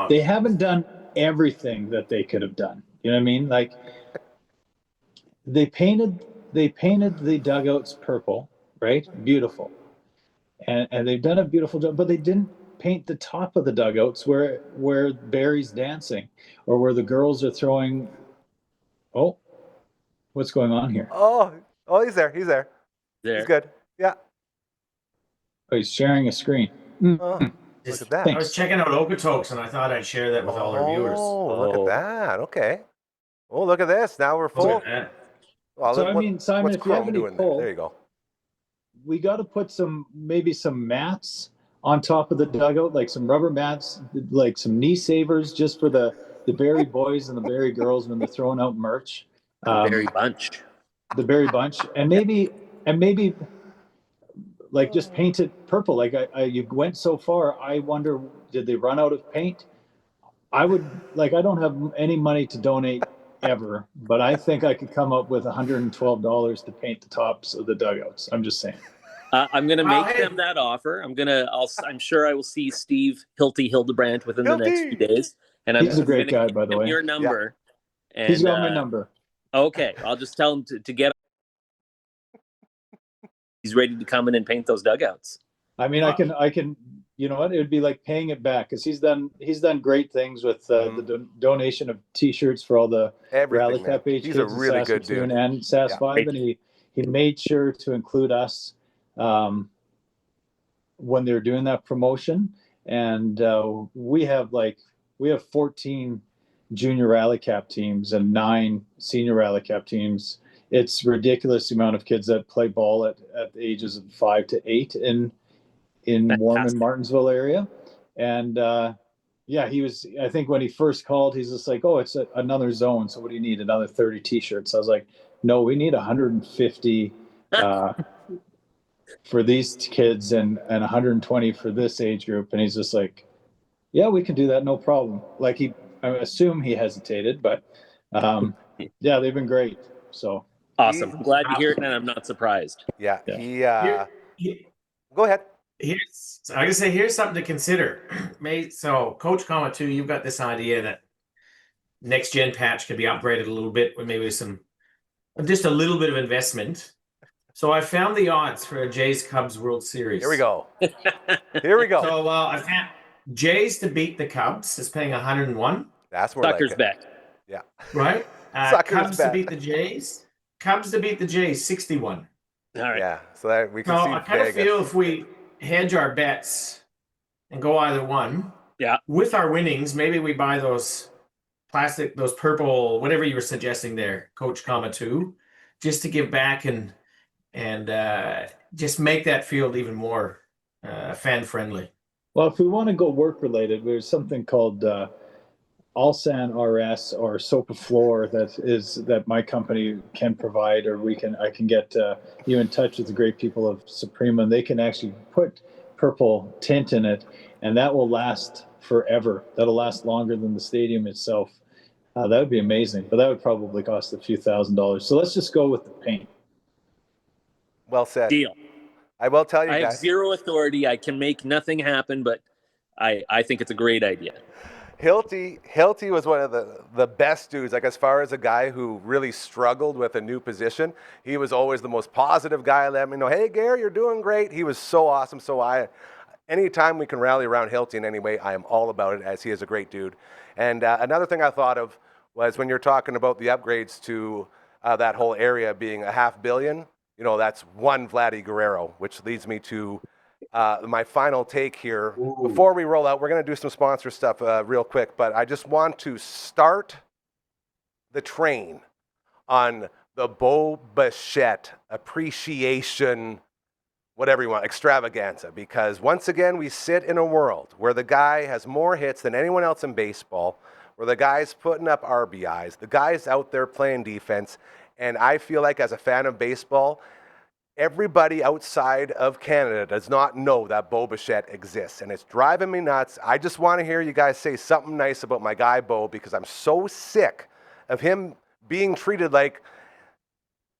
D: They haven't done everything that they could have done. You know what I mean? Like they painted the dugouts purple, right? Beautiful. And they've done a beautiful job, but they didn't paint the top of the dugouts where Barry's dancing or where the girls are throwing. Oh, what's going on here?
C: Oh, he's there. He's good. Yeah.
D: Oh, he's sharing a screen.
C: Look at that.
E: I was checking out Okotoks, and I thought I'd share that with all our viewers.
C: Oh, look at that. Okay. Oh, look at this. Now we're full.
D: Well, so I mean, Simon, if you have any pull,
C: there you go.
D: We got to put maybe some mats on top of the dugout, like some rubber mats, like some knee savers, just for the Barry boys and the Barry girls when they're throwing out merch.
B: The Barry bunch.
D: The Barry bunch, and maybe like just paint it purple. Like you went so far, I wonder, did they run out of paint? I don't have any money to donate ever, but I think I could come up with $112 to paint the tops of the dugouts. I'm just saying.
B: I'm going to make them that offer. I'm sure I will see Steve Hildebrandt within the next few days. And
D: he's a great guy, by the way.
B: Your number.
D: Yeah. And, he's got my number.
B: Okay, I'll just tell him to get. He's ready to come in and paint those dugouts.
D: I mean, I can. You know what? It would be like paying it back, because he's done great things with the donation of T-shirts for all the Rally Cap age kids in really Saskatoon and Sask 5, and he made sure to include us when they're doing that promotion. And we have 14 junior Rally Cap teams and 9 senior Rally Cap teams. It's ridiculous amount of kids that play ball at the ages of 5 to 8 in Warman, Martinsville area. And he was, I think when he first called, he's just like, oh, it's another zone, so what do you need, another 30 T-shirts? I was like, no, we need 150 for these kids and 120 for this age group. And he's just like, yeah, we can do that, no problem. Like I assume he hesitated, but yeah, they've been great. So
B: awesome. I'm glad to hear it, and I'm not surprised.
C: Yeah. Go ahead.
E: Here's something to consider. So Coach Kama too, you've got this idea that next gen patch could be upgraded a little bit with maybe just a little bit of investment. So I found the odds for a Jays Cubs World Series.
C: Here we go.
E: So I found Jays to beat the Cubs is paying 101.
C: That's where
B: Suckers bet.
C: Yeah.
E: Right. Cubs to beat the Jays. Cubs to beat the Jays 61.
B: All right.
C: Yeah. So that we can see.
E: I kind of feel if we hedge our bets and go either one.
B: Yeah.
E: With our winnings, maybe we buy those purple, whatever you were suggesting there, Coach Kama 2, just to give back and and just make that field even more fan friendly.
D: Well, if we want to go work related, there's something called Alsan RS or Sopa Floor that my company can provide, or I can get you in touch with the great people of Suprema, and they can actually put purple tint in it, and that will last forever. That'll last longer than the stadium itself. That would be amazing, but that would probably cost a few $1,000s. So let's just go with the paint.
C: Well said.
B: Deal.
C: I will tell you
B: I have
C: guys.
B: zero authority. I can make nothing happen, but I think it's a great idea.
C: Hilty was one of the best dudes, like as far as a guy who really struggled with a new position. He was always the most positive guy. Let me know, hey, Gary, you're doing great. He was so awesome. So anytime we can rally around Hilty in any way, I am all about it, as he is a great dude. And another thing I thought of was when you're talking about the upgrades to that whole area being $500 million, that's one Vladdy Guerrero, which leads me to my final take here. Ooh. Before we roll out, we're going to do some sponsor stuff real quick, but I just want to start the train on the Bo Bichette appreciation, whatever you want, extravaganza, because once again, we sit in a world where the guy has more hits than anyone else in baseball, where the guy's putting up RBIs, the guy's out there playing defense, and I feel like as a fan of baseball, everybody outside of Canada does not know that Bo Bichette exists, and it's driving me nuts. I just want to hear you guys say something nice about my guy Bo, because I'm so sick of him being treated like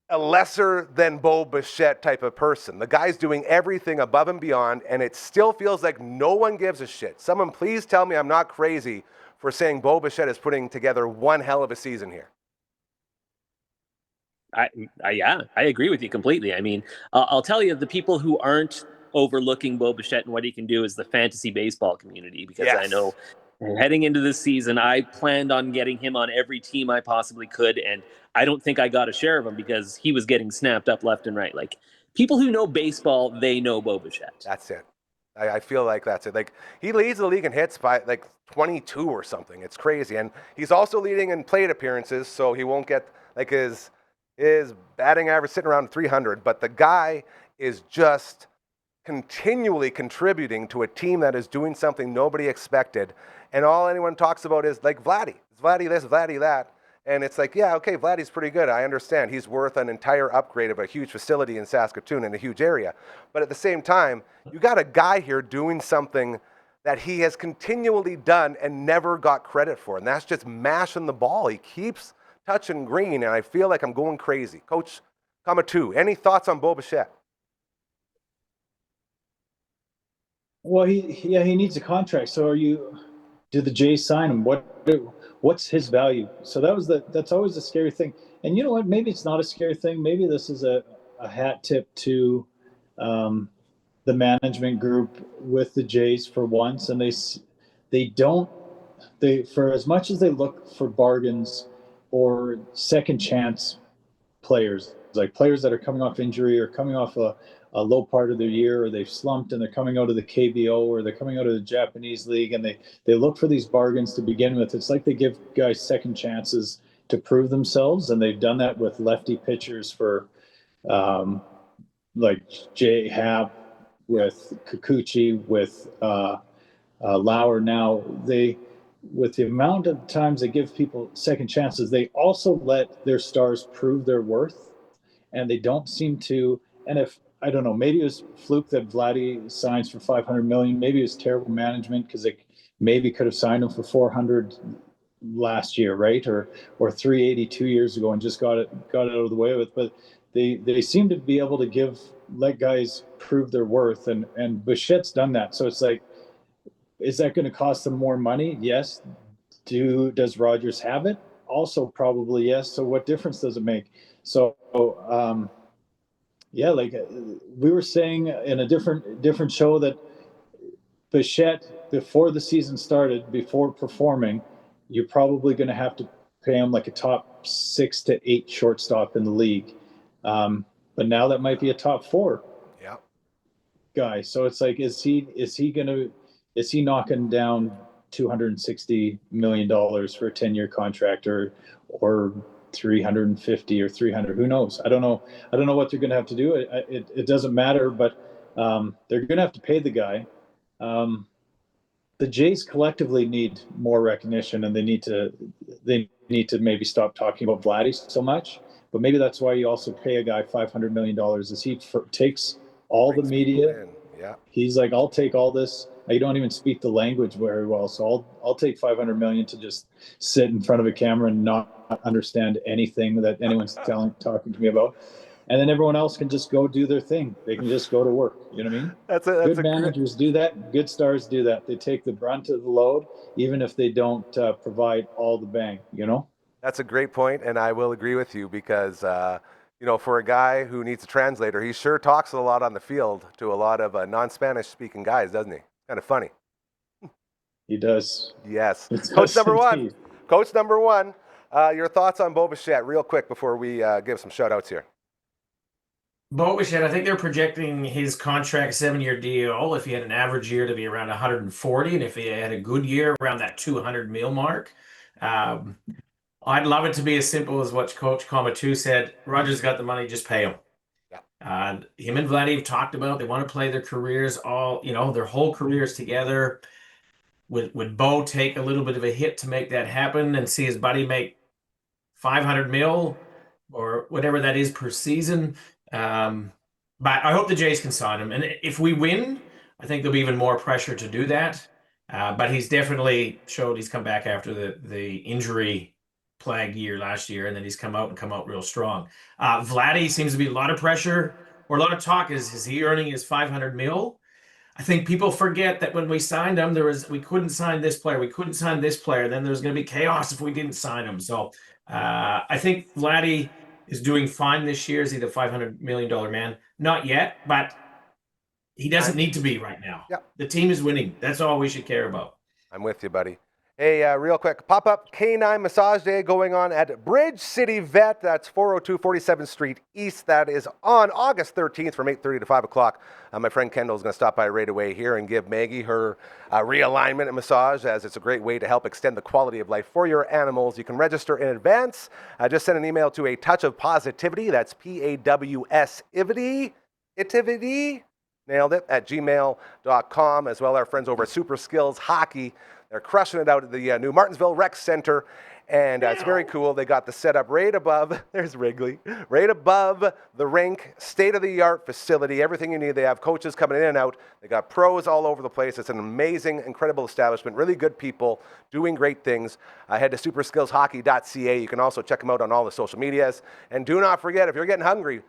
C: a lesser than Bo Bichette type of person. The guy's doing everything above and beyond, and it still feels like no one gives a shit. Someone please tell me I'm not crazy for saying Bo Bichette is putting together one hell of a season here.
B: Yeah, I agree with you completely. I mean, I'll tell you, the people who aren't overlooking Bo Bichette and what he can do is the fantasy baseball community, because yes. I know heading into this season, I planned on getting him on every team I possibly could, and I don't think I got a share of him because he was getting snapped up left and right. Like, people who know baseball, they know Bo Bichette.
C: That's it. I feel like that's it. Like, he leads the league in hits by like 22 or something. It's crazy. And he's also leading in plate appearances, so he won't get like his batting average sitting around 300, but the guy is just continually contributing to a team that is doing something nobody expected. And all anyone talks about is like Vladdy. It's Vladdy this, Vladdy that. And it's like, yeah, okay, Vladdy's pretty good. I understand. He's worth an entire upgrade of a huge facility in Saskatoon in a huge area. But at the same time, you got a guy here doing something that he has continually done and never got credit for. And that's just mashing the ball. He keeps touching green, and I feel like I'm going crazy. Coach Kamatu, any thoughts on Bo Bichette?
D: Well, he needs a contract. So did the Jays sign him? What's his value? So that's always a scary thing. And you know what? Maybe it's not a scary thing. Maybe this is a hat tip to the management group with the Jays for once, and they for as much as they look for bargains or second chance players, like players that are coming off injury or coming off a low part of their year, or they've slumped and they're coming out of the KBO or they're coming out of the Japanese league, and they look for these bargains to begin with. It's like they give guys second chances to prove themselves, and they've done that with lefty pitchers for like Jay Happ, with Kikuchi, with Lauer. Now with the amount of times they give people second chances, they also let their stars prove their worth, and they don't seem to. And if I don't know, maybe it was fluke that Vladdy signs for $500 million. Maybe it was terrible management because they maybe could have signed him for $400 last year, right? Or $380 2 years ago and just got it out of the way with. But they seem to be able to let guys prove their worth, and Bichette's done that. So it's like, is that going to cost them more money? Yes. Does Rogers have it? Also, probably yes. So what difference does it make? So, yeah, like we were saying in a different show that Bichette, before the season started, before performing, you're probably going to have to pay him like a top 6 to 8 shortstop in the league. But now that might be a top 4 guy. So it's like, is he knocking down $260 million for a 10-year contract, or 350 or 300. Who knows? I don't know what they're going to have to do. It doesn't matter, but they're going to have to pay the guy. The Jays collectively need more recognition, and they need to maybe stop talking about Vladdy so much. But maybe that's why you also pay a guy $500 million, is he takes all the media.
C: Yeah.
D: He's like, I'll take all this. I don't even speak the language very well, so I'll take $500 million to just sit in front of a camera and not understand anything that anyone's talking to me about. And then everyone else can just go do their thing. They can just go to work. You know what I mean? Good managers do that. Good stars do that. They take the brunt of the load, even if they don't provide all the bang, you know?
C: That's a great point, and I will agree with you because, for a guy who needs a translator, he sure talks a lot on the field to a lot of non-Spanish speaking guys, doesn't he? Kind of funny.
D: He does.
C: Yes. Coach number one. Coach number one, your thoughts on Bo Bichette real quick before we give some shout-outs here.
E: Bo Bichette, I think they're projecting his contract 7-year deal, if he had an average year, to be around 140, and if he had a good year, around that 200 mil mark. I'd love it to be as simple as what Coach Comatu said. Rogers got the money, just pay him. Yeah. Him and Vladdy have talked about they want to play their careers their whole careers together. Would Bo take a little bit of a hit to make that happen and see his buddy make 500 mil or whatever that is per season? But I hope the Jays can sign him. And if we win, I think there'll be even more pressure to do that. But he's definitely showed he's come back after the injury plague year last year, and then he's come out real strong. Vladdy seems to be a lot of pressure or a lot of talk. Is he earning his 500 mil? I think people forget that when we signed him, we couldn't sign this player, we couldn't sign this player. Then there was going to be chaos if we didn't sign him. So I think Vladdy is doing fine this year. Is he the $500 million man? Not yet, but he doesn't need to be right now.
C: Yep. The
E: team is winning. That's all we should care about.
C: I'm with you, buddy. Hey, real quick, pop-up K9 Massage Day going on at Bridge City Vet. That's 402 47th Street East. That is on August 13th from 8:30 to 5 o'clock. My friend Kendall is going to stop by right away here and give Maggie her realignment and massage, as it's a great way to help extend the quality of life for your animals. You can register in advance. Just send an email to A Touch of Positivity. That's PAWS-IVITY. Nailed it, at gmail.com, as well our friends over at Super Skills Hockey. They're crushing it out at the new Martinsville Rec Center, and it's very cool. They got the setup right above, there's Wrigley, right above the rink, state-of-the-art facility, everything you need. They have coaches coming in and out. They got pros all over the place. It's an amazing, incredible establishment, really good people doing great things. Head to superskillshockey.ca. You can also check them out on all the social medias. And do not forget, if you're getting hungry,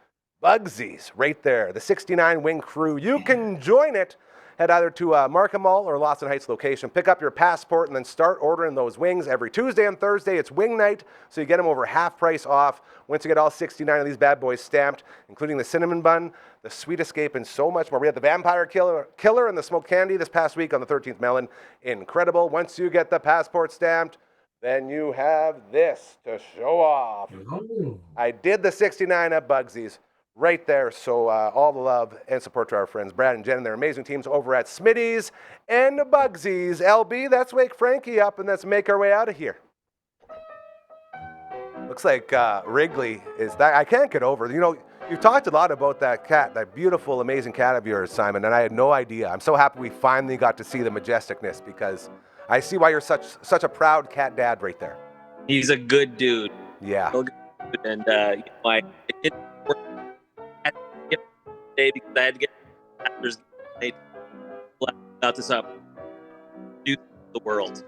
C: Bugsy's right there, the 69 Wing Crew. You can join it. Head either to Markham Mall or Lawson Heights location. Pick up your passport and then start ordering those wings. Every Tuesday and Thursday, it's wing night, so you get them over half price off. Once you get all 69 of these bad boys stamped, including the cinnamon bun, the sweet escape, and so much more. We had the vampire killer and the smoked candy this past week on the 13th Melon. Incredible. Once you get the passport stamped, then you have this to show off.
E: Ooh.
C: I did the 69 at Bugsy's. Right there, so all the love and support to our friends Brad and Jen and their amazing teams over at Smitty's and Bugsy's. LB, let's wake Frankie up and let's make our way out of here. Looks like Wrigley is that. I can't get over. You've talked a lot about that cat, that beautiful, amazing cat of yours, Simon, and I had no idea. I'm so happy we finally got to see the majesticness, because I see why you're such a proud cat dad right there.
B: He's a good dude.
C: Yeah.
B: And I didn't work day because I had to get after about this up do the world.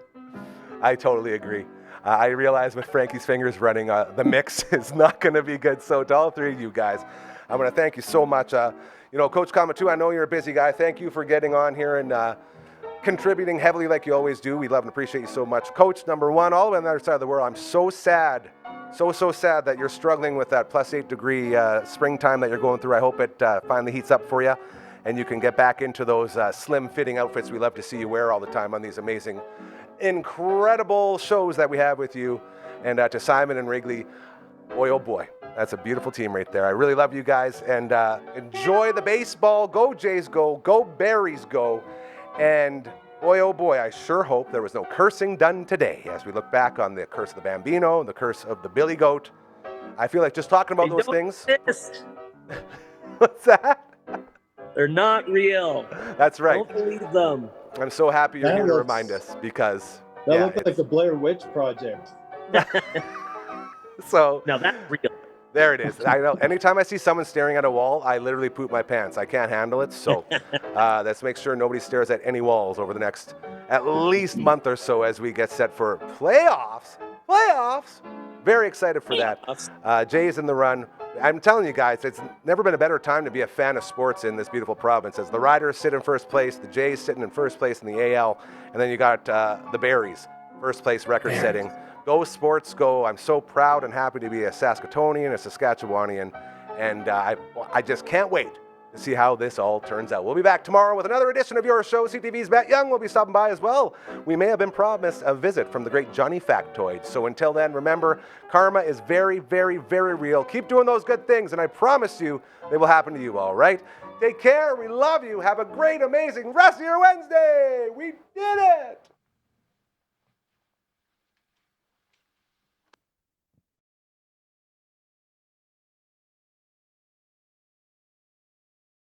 C: I totally agree. I realize with Frankie's fingers running, the mix is not going to be good. So to all three of you guys, I want to thank you so much. Coach Comatu, I know you're a busy guy. Thank you for getting on here and contributing heavily like you always do. We love and appreciate you so much. Coach number one, all the way on the other side of the world, I'm so sad. So sad that you're struggling with that +8 degree springtime that you're going through. I hope it finally heats up for you and you can get back into those slim fitting outfits we love to see you wear all the time on these amazing, incredible shows that we have with you. And to Simon and Wrigley, boy, oh boy, that's a beautiful team right there. I really love you guys, and enjoy the baseball. Go Jays go, go Berries go. And boy, oh boy, I sure hope there was no cursing done today as we look back on the curse of the Bambino, the curse of the Billy Goat, I feel like just talking about
B: They
C: those
B: don't
C: things.
B: exist.
C: What's that?
B: They're not real.
C: That's right.
B: Don't believe them.
C: I'm so happy you're
D: That
C: here to
D: looks-
C: remind us because
D: That
C: yeah,
D: looked like the Blair Witch Project.
C: so
B: Now that's real.
C: there it is. I know. Anytime I see someone staring at a wall, I literally poop my pants. I can't handle it. So let's make sure nobody stares at any walls over the next at least month or so as we get set for playoffs. Very excited for that. Jay's in the run. I'm telling you guys, it's never been a better time to be a fan of sports in this beautiful province. As the Riders sit in first place, the Jays sitting in first place in the AL, and then you got the Berries, first place record setting. Go sports, go. I'm so proud and happy to be a Saskatoonian, a Saskatchewanian, and I just can't wait to see how this all turns out. We'll be back tomorrow with another edition of your show. CTV's Matt Young will be stopping by as well. We may have been promised a visit from the great Johnny Factoid. So until then, remember, karma is very, very, very real. Keep doing those good things, and I promise you they will happen to you, all right? Take care. We love you. Have a great, amazing rest of your Wednesday. We did it.